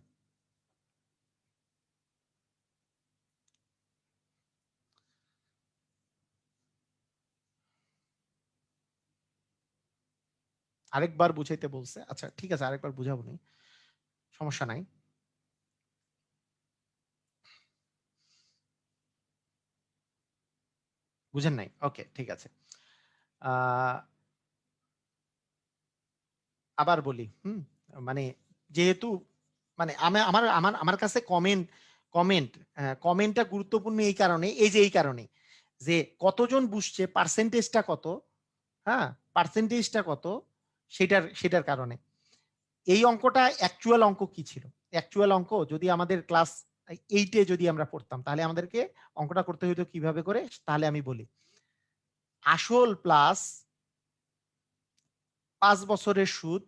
আরেকবার বুঝাইতে বলছে। আচ্ছা ঠিক আছে, আরেকবার বুঝাবো নি, সমস্যা নাই। বুঝেন নাই? ওকে, ঠিক আছে। আবার বলি, মানে যেহেতু মানে আমার আমার আমার কাছে কমেন্টটা গুরুত্বপূর্ণ এই কারণে, এই কারণে যে কতজন বুঝছে, পার্সেন্টেজটা কত, হ্যাঁ পার্সেন্টেজটা কত, সেটার কারণে। এই অঙ্কটা অ্যাকচুয়াল অঙ্ক কি ছিল? অ্যাকচুয়াল অঙ্ক যদি আমাদের ক্লাস 8-এ যদি আমরা পড়তাম তাহলে আমাদেরকে অঙ্কটা করতে হইতো কিভাবে করে, তাহলে আমি বলি। আসল প্লাস 5 বছরের সুদ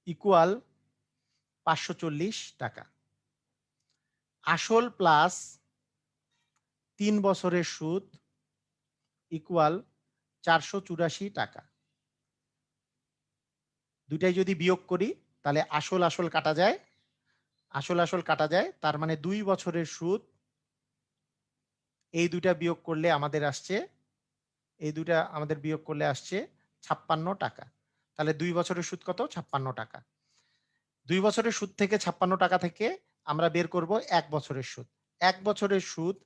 ইকুয়াল 540 টাকা। আসল প্লাস 3 বছরের সুদ ইকুয়াল 484 টাকা। দুইটাই যদি বিয়োগ করি তাহলে আসল আসল কাটা যায়, আসল আসল কাটা যায়, তার মানে 2 বছরের সুদ, এই দুইটা বিয়োগ করলে আমাদের আসছে, এই দুইটা আমাদের বিয়োগ করলে আসছে 56 টাকা। তাহলে 2 বছরের সুদ কত? 56 টাকা। 2 বছরের সুদ থেকে 56 টাকা থেকে আমরা বের করব 1 বছরের সুদ। 1 বছরের সুদ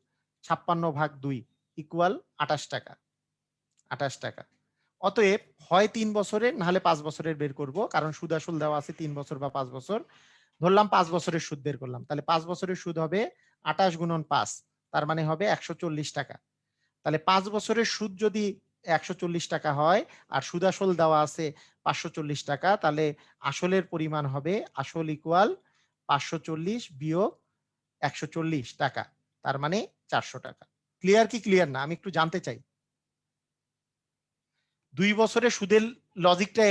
56/2 ইকুয়াল 28 টাকা। 28 টাকা। অতএব হয় 3 বছরের নাহলে 5 বছরের বের করব, কারণ সুদ আসল দেওয়া আছে 3 বছর বা 5 বছর। ধরলাম 5 বছরের সুদ বের করলাম, তাহলে 5 বছরের সুদ হবে 28 গুণন 5, তার মানে হবে 140 টাকা। তাহলে 5 বছরের সুদ যদি 140 টাকা হয় আর সুদ আসল দেওয়া আছে 540 টাকা, তাহলে আসলের পরিমাণ হবে আসল ইকুয়াল 540 বিয়োগ 140 টাকা, তার মানে 400 টাকা। ক্লিয়ার কি ক্লিয়ার না? আমি একটু জানতে চাই। 2 বছরের সুদের লজিকটা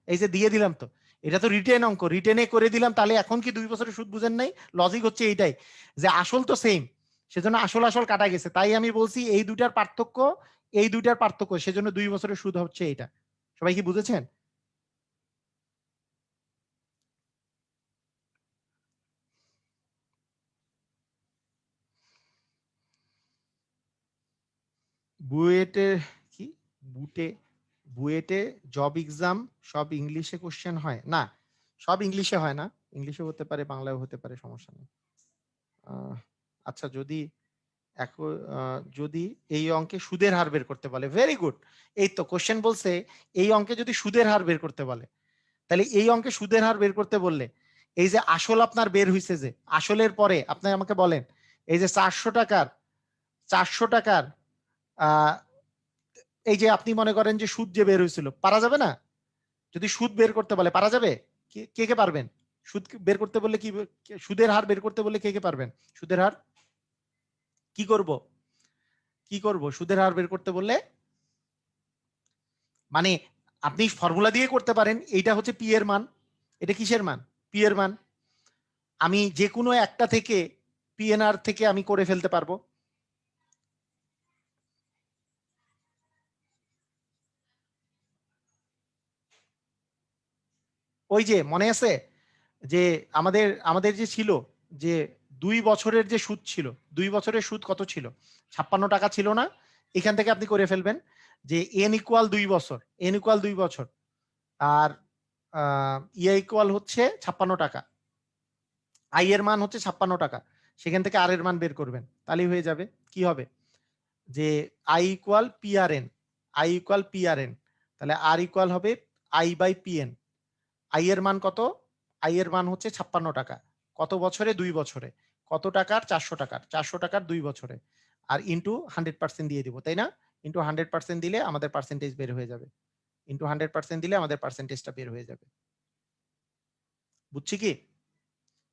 এই যে দিয়ে দিলাম তো, এটা তো রিটেন অঙ্ক, রিটেনে করে দিলাম। তাহলে এখন কি 2 বছরের সুদ বুঝেন নাই? লজিক হচ্ছে এইটাই যে আসল তো সেম, সেজন্য আসল আসল কাটা গেছে। তাই আমি বলছি এই দুইটার পার্থক্য, এই দুইটার পার্থক্য, সেজন্য 2 বছরের সুদ হচ্ছে এটা। সবাই কি বুঝেছেন? বুয়েটে কি বুটে বুয়েটে জব এক্সাম সব ইংলিশে কোশ্চেন হয় না? সব ইংলিশে হয় না, ইংলিশে হতে পারে, বাংলায় হতে পারে, সমস্যা নেই। আচ্ছা, যদি এই অঙ্কে সুদের হার বের করতে বলে, ভেরি গুড। এই তো কোশ্চেন বলছে এই অঙ্কে যদি সুদের হার বের করতে বলে, তাহলে এই অঙ্কে সুদের হার বের করতে বললে এই যে আসল আপনার বের হইছে, যে আসলের পরে আপনি আমাকে বলেন এই যে 400 টাকার এই যে আপনি মনে করেন যে সুদ যে বের হয়েছিল, পারা যাবে না? যদি সুদ বের করতে বলে পারা যাবে? কে কে পারবেন? সুদ বের করতে বললে কি, সুদের হার বের করতে বললে কে কে পারবেন? সুদের হার কি করব, কি করব সুদের হার বের করতে বললে? মানে আপনি ফর্মুলা দিয়ে করতে পারেন। এইটা হচ্ছে পি এর মান, এটা কিসের মান? পি এর মান। আমি যে কোনো একটা থেকে পিএনআর থেকে আমি করে ফেলতে পারবো। ওই যে মনে আছে যে আমাদের আমাদের যে ছিল যে 2 বছরের যে সুদ ছিল, 2 বছরের সুদ কত ছিল? 56 টাকা ছিল না? এখান থেকে আপনি করে ফেলবেন যে এন ইকুয়াল 2 বছর, এন ইকুয়াল 2 বছর, আর ইয়া ইকুয়াল হচ্ছে 56 টাকা, আই এর মান হচ্ছে 56 টাকা, সেখান থেকে আর এর মান বের করবেন, তাহলেই হয়ে যাবে। কি হবে? যে I equal P R N, I equal P R N, তাহলে আর ইকুয়াল হবে I by P N. I এর মান কত? আই এর মান হচ্ছে 56 টাকা। কত বছরে? 2 বছরে। কত টাকার? 400 টাকার। 400 টাকার 2 বছরে। আর ইনটু 100% দিয়ে দিব, তাই না? ইনটু 100% দিলে আমাদের পার্সেন্টেজ বের হয়ে যাবে। ইনটু 100% দিলে আমাদের পার্সেন্টেজটা বের হয়ে যাবে। বুঝছি কি?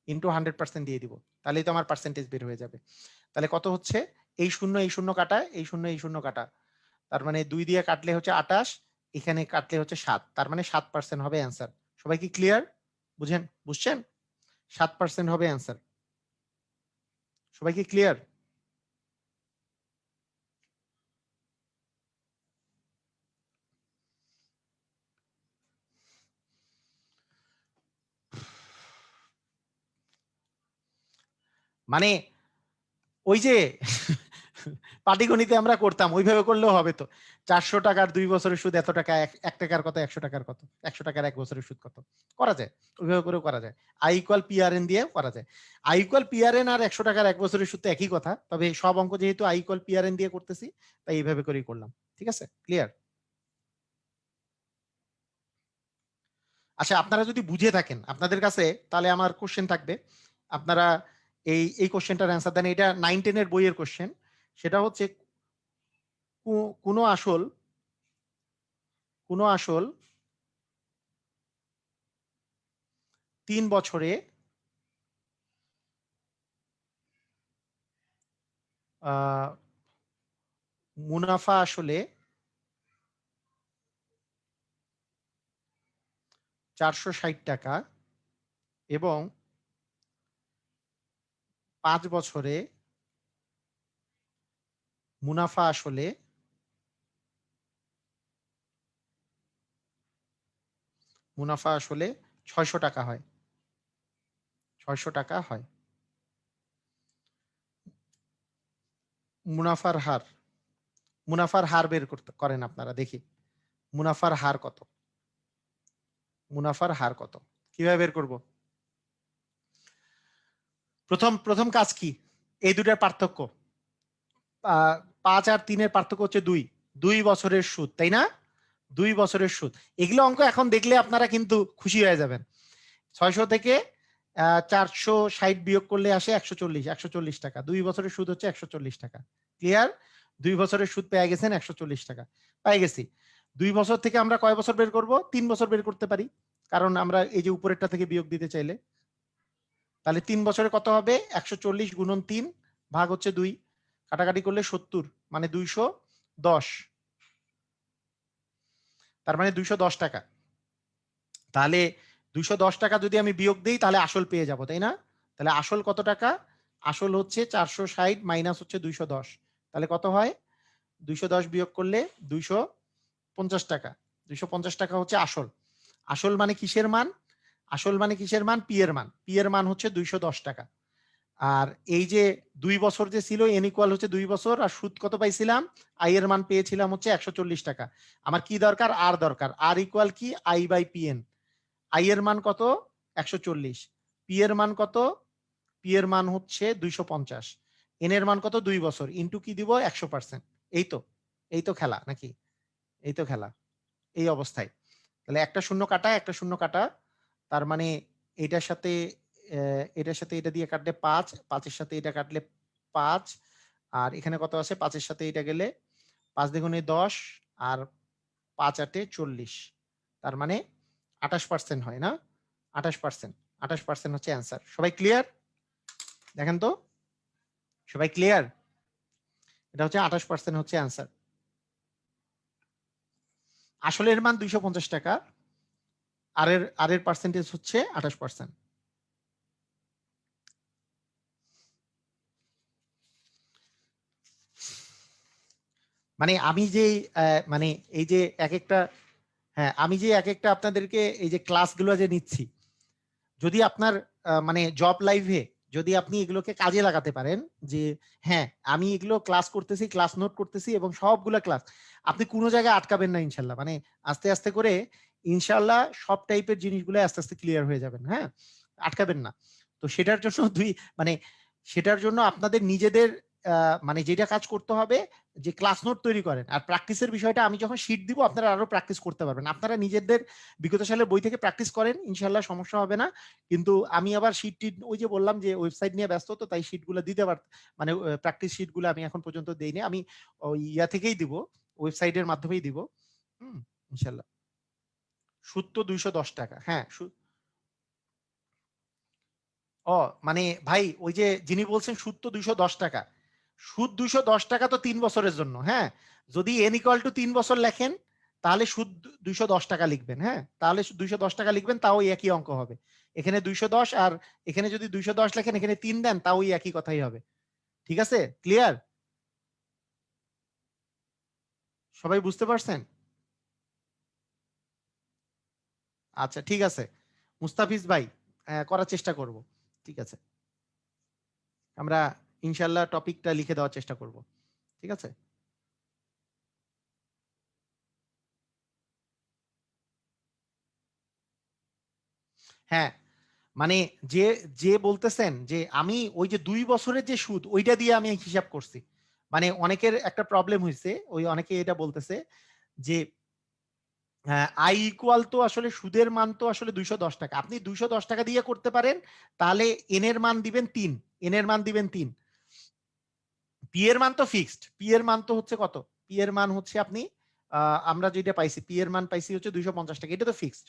ইনটু 100% দিয়ে দিব, তাহলেই তো আমার পার্সেন্টেজ বের হয়ে যাবে। তাহলে কত হচ্ছে? এই শূন্য কাটা, এই শূন্য কাটা, তার মানে 2 দিয়ে কাটলে হচ্ছে 28, এখানে কাটলে হচ্ছে 7, তার মানে 7% হবে অ্যান্সার। সবাই কি ক্লিয়ার? বুঝছেন? 7% হবে অ্যান্সার। সবাই কি ক্লিয়ার? মানে ওই যে পাটিগণিতে আমরা করতাম ওইভাবে করলেও হবে তো। 400 টাকার 2 বছরের সুদ এত টাকা, 1 টাকার কত, 100 টাকার কত, 100 টাকার 1 বছরের সুদ কত, করা যায়। ওইভাবে করেও করা যায়। আই ইকুয়াল পিআরএন দিয়ে করা যায়। আই ইকুয়াল পিআরএন আর 100 টাকার 1 বছরের সুদ তো একই কথা, তবে সব অঙ্ক যেহেতু আই ইকুয়াল পিআরএন দিয়ে করতেছি তাই এইভাবে করেই করলাম। ঠিক আছে? ক্লিয়ার? আচ্ছা, আপনারা যদি বুঝে থাকেন আপনাদের কাছে, তাহলে আমার কোশ্চেন থাকবে, আপনারা এই কোশ্চেনটার অ্যান্সার দেন। এটা 9-10 এর বইয়ের কোশ্চেন। সেটা হচ্ছে কোনো আসল 3 বছরে মুনাফা আসলে 460 টাকা এবং 5 বছরে মুনাফা আসলে 600 টাকা হয়। 600 টাকা হয়। মুনাফার হার বের করেন আপনারা, দেখি মুনাফার হার কত। মুনাফার হার কত কিভাবে বের করব? প্রথম কাজ কি? এই দুটার পার্থক্য, 5 আর 3-এর পার্থক্য হচ্ছে 2 বছরের সুদ, তাই না? 2 বছরের সুদ। এগুলো অঙ্ক এখন দেখলে আপনারা কিন্তু খুশি হয়ে যাবেন। 600 থেকে 460 বিয়োগ করলে আসে 140 টাকা। 2 বছরের সুদ হচ্ছে 140 টাকা। ক্লিয়ার? 2 বছরের সুদ পেয়ে গেছেন 140 টাকা পেয়ে গেছি। 2 বছর থেকে আমরা কয় বছর বের করব? 3 বছর বের করতে পারি, কারণ আমরা এই যে উপরেরটা থেকে বিয়োগ দিতে চাইলে। তাহলে 3 বছরে কত হবে? 140 গুণন 3 ভাগ হচ্ছে 2, কাটাকাটি করলে 70, মানে 210। তার মানে 210 টাকা। তাহলে 210 টাকা যদি আমি বিয়োগ দিই তাহলে আসল পেয়ে যাব, তাই না? তাহলে আসল কত টাকা? আসল হচ্ছে 460 মাইনাস হচ্ছে 210, তাহলে কত হয়? 210 বিয়োগ করলে 250 টাকা। 250 টাকা হচ্ছে আসল। আসল মানে কিসের মান? আসল মানে কিসের মান? পি এর মান। পি এর মান হচ্ছে 210 টাকা। আর এই যে 2 বছর যে ছিল, এন ইকুয়াল হচ্ছে 2 বছর, আর সুদ কত পাইছিলাম? আই এর মান পেয়েছিলাম হচ্ছে 140 টাকা। আমার কি দরকার? আর দরকার। আর ইকুয়াল কি? I by P N. I এর মান কত? 140। পি এর মান কত? পি এর মান হচ্ছে 250। এন এর মান কত? 2 বছর ইন্টু কি দিব? 100%। এই তো খেলা নাকি? এই তো খেলা এই অবস্থায়। তাহলে একটা শূন্য কাটা, একটা শূন্য কাটা, তার মানে এটার সাথে এটা দিয়ে কাটলে 5, 5-এর সাথে এটা কাটলে 5, আর এখানে কত আছে? 5-এর সাথে এটা গেলে 5 দ্বিগুণে 10 আর 5 8 40, তার মানে 28% হয় না? 28% হচ্ছে অ্যান্সার। সবাই ক্লিয়ার? দেখেন তো, সবাই ক্লিয়ার? এটা হচ্ছে 28% হচ্ছে অ্যান্সার। আসলের মান 250 টাকা, আর এর পার্সেন্টেজ হচ্ছে 28%। মানে আমি যে মানে এই যে এক একটা, হ্যাঁ আমি যে এক একটা আপনাদেরকে এই যে ক্লাসগুলো যে নিচ্ছি, যদি আপনার মানে জব লাইফে যদি আপনি এগুলোকে কাজে লাগাতে পারেন, যে হ্যাঁ আমি এগুলো ক্লাস করতেছি, ক্লাস নোট করতেছি এবং সবগুলো ক্লাস, আপনি কোনো জায়গায় আটকাবেন না ইনশাল্লাহ। মানে আস্তে আস্তে করে ইনশাল্লাহ সব টাইপের জিনিসগুলো আস্তে আস্তে ক্লিয়ার হয়ে যাবেন। হ্যাঁ, আটকাবেন না। তো সেটার জন্য সেটার জন্য আপনাদের নিজেদের মানে যেটা কাজ করতে হবে, যে ক্লাস নোট তৈরি করেন। আর প্র্যাকটিসের বিষয়টা আমি যখন শিট দিব আপনারা আরো প্র্যাকটিস করতে পারবেন। আপনারা নিজেদের বিগত সালের বই থেকে প্র্যাকটিস করেন, ইনশাল্লাহ সমস্যা হবে না। কিন্তু আমি আবার শিট ওই যে বললাম যে ওয়েবসাইট নিয়ে ব্যস্ত, তো তাই শিটগুলো দিতে মানে প্র্যাকটিস শিটগুলো আমি এখন পর্যন্ত দেইনি। আমি ওই ইয়া থেকেই দিব, ওয়েবসাইটের মাধ্যমেই দিব। ইনশাল্লাহ। সুদ তো 210 টাকা। হ্যাঁ, মানে ভাই ওই যে যিনি বলছেন সুদ তো 210 টাকা, সুদ 210 টাকা তো 3 বছরের জন্য। হ্যাঁ, যদি এন ইকুয়াল টু 3 বছর লেখেন তাহলে সুদ 210 টাকা লিখবেন। হ্যাঁ, তাহলে 210 টাকা লিখবেন, তাও একই অঙ্ক হবে। এখানে 210, আর এখানে যদি 210 লেখেন, এখানে 3 দেন, তাও একই কথাই হবে। ঠিক আছে? ক্লিয়ার? সবাই বুঝতে পারছেন? আচ্ছা ঠিক আছে মুস্তাফিজ ভাই, করার চেষ্টা করব। ঠিক আছে, আমরা ইনশাল্লাহ টপিকটা লিখে দেওয়ার চেষ্টা করব। ঠিক আছে? হ্যাঁ, মানে যে যে বলতেছেন যে আমি ওই যে 2 বছরের যে সুদ ওইটা দিয়ে আমি হিসাব করছি, মানে অনেকের একটা প্রবলেম হয়েছে, ওই অনেকে এটা বলতেছে যে আই ইকুয়াল তো আসলে সুদের মান তো আসলে 210 টাকা, আপনি 210 টাকা দিয়ে করতে পারেন, তাহলে এন এর মান দিবেন 3, এন এর মান দিবেন 3, পি এর মান তো ফিক্সড, পি এর মান তো হচ্ছে কত? পি এর মান হচ্ছে আপনি আমরা যেটা পাইছি, পি এর মান পাইছি হচ্ছে 250 টাকা, এটা তো ফিক্সড।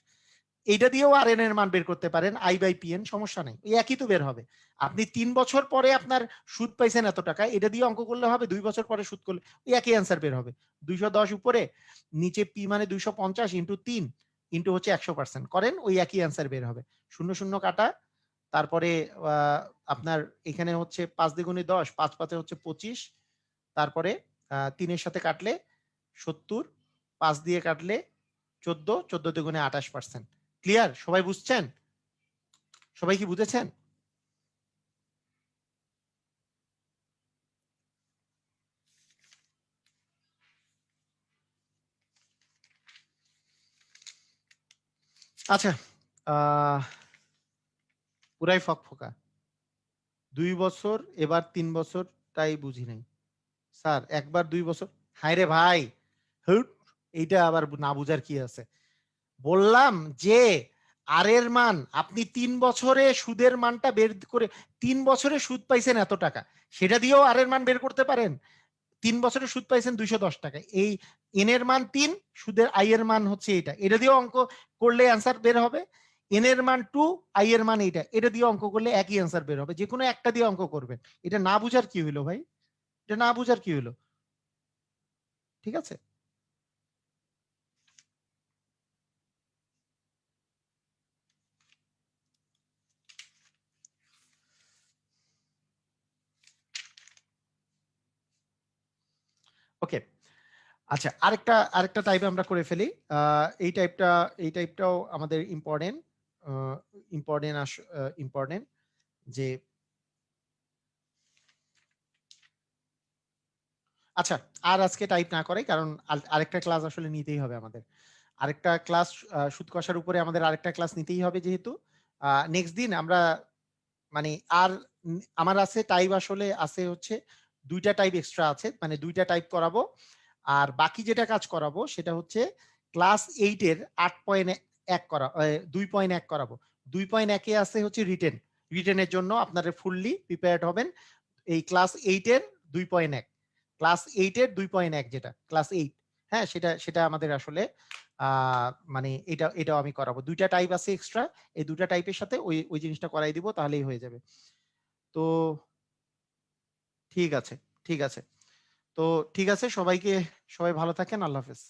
এইটা দিয়েও আর এন এর মান বের করতে পারেন, আই বাই পি এন, সমস্যা নেই, ওই একই তো বের হবে। আপনি 3 বছর পরে আপনার সুদ পাইছেন এত টাকা, এটা দিয়ে অঙ্ক করলে হবে, 2 বছর পরে সুদ করলে ওই একই অ্যান্সার বের হবে। 210 উপরে নিচে পি মানে 250 ইন্টু 3 ইন্টু হচ্ছে 100% করেন, ওই একই অ্যান্সার বের হবে। 0 0 কাটা, তারপরে আপনার এখানে হচ্ছে 5 দ্বিগুণে 10, 5 5 হচ্ছে 25, তারপরে 3 এর সাথে কাটলে 70, 5 দিয়ে কাটলে 14, 14 দ্বিগুণে 28%। ক্লিয়ার? সবাই বুঝছেন? সবাই কি বুঝেছেন? আচ্ছা, পুরাই ফকফকা। 2 বছর এবার 3 বছর, তাই বুঝি নাই স্যার, একবার 2 বছর। হায় রে ভাই, এইটা আবার না বুঝার কি আছে? বললাম যে আর এর মান আপনি 3 বছরে সুদের মানটা বের করে, 3 বছরে সুদ পাইছেন এত টাকা, সেটা দিয়েও আর এর মান বের করতে পারেন। 3 বছরে সুদ পাইছেন 210 টাকা, এই এন এর মান 3, সুদের আই এর মান হচ্ছে এটা দিয়েও অঙ্ক করলে অ্যান্সার বের হবে। এন এর মান 2, আই এর মান এটা দিয়ে অঙ্ক করলে একই অ্যান্সার বের হবে। যে কোনো একটা দিয়ে অঙ্ক করবেন। এটা না বুঝার কি হইলো ভাই? এটা না বুঝার কি হইলো? ঠিক আছে? ওকে, আচ্ছা, আরেকটা টাইপে আমরা করে ফেলি। এই টাইপটাও আমাদের ইম্পর্টেন্ট, ইম্পর্টেন্ট যে, আচ্ছা, আর আজকে টাইপ না করে, কারণ আরেকটা ক্লাস আসলে নিতেই হবে আমাদের। আরেকটা ক্লাস সুদ কষার উপরে আমাদের আরেকটা ক্লাস নিতেই হবে, যেহেতু নেক্সট দিন আমরা মানে আর আমার আছে টাইপ, আসলে আছে হচ্ছে 2টা টাইপ এক্সট্রা আছে, মানে 2টা টাইপ করাবো। আর বাকি যেটা কাজ করাবো সেটা হচ্ছে ক্লাস 8 এর 8.1 করা 2.1 করাবো। 2.1 এ আছে হচ্ছে রিটেনের জন্য আপনারা ফুললি প্রিপেয়ার্ড হবেন। এই ক্লাস 8 এর 2.1, ক্লাস 8 এর 2.1 যেটা ক্লাস 8, হ্যাঁ, সেটা আমাদের আসলে মানে এটাও আমি করাবো। 2টা টাইপ আছে এক্সট্রা, এই 2টা টাইপের সাথে ওই জিনিসটা করাই দিব, তাহলেই হয়ে যাবে। তো ঠিক আছে, ঠিক আছে। তো ঠিক আছে, সবাই ভালো থাকেন, আল্লাহ হাফেজ।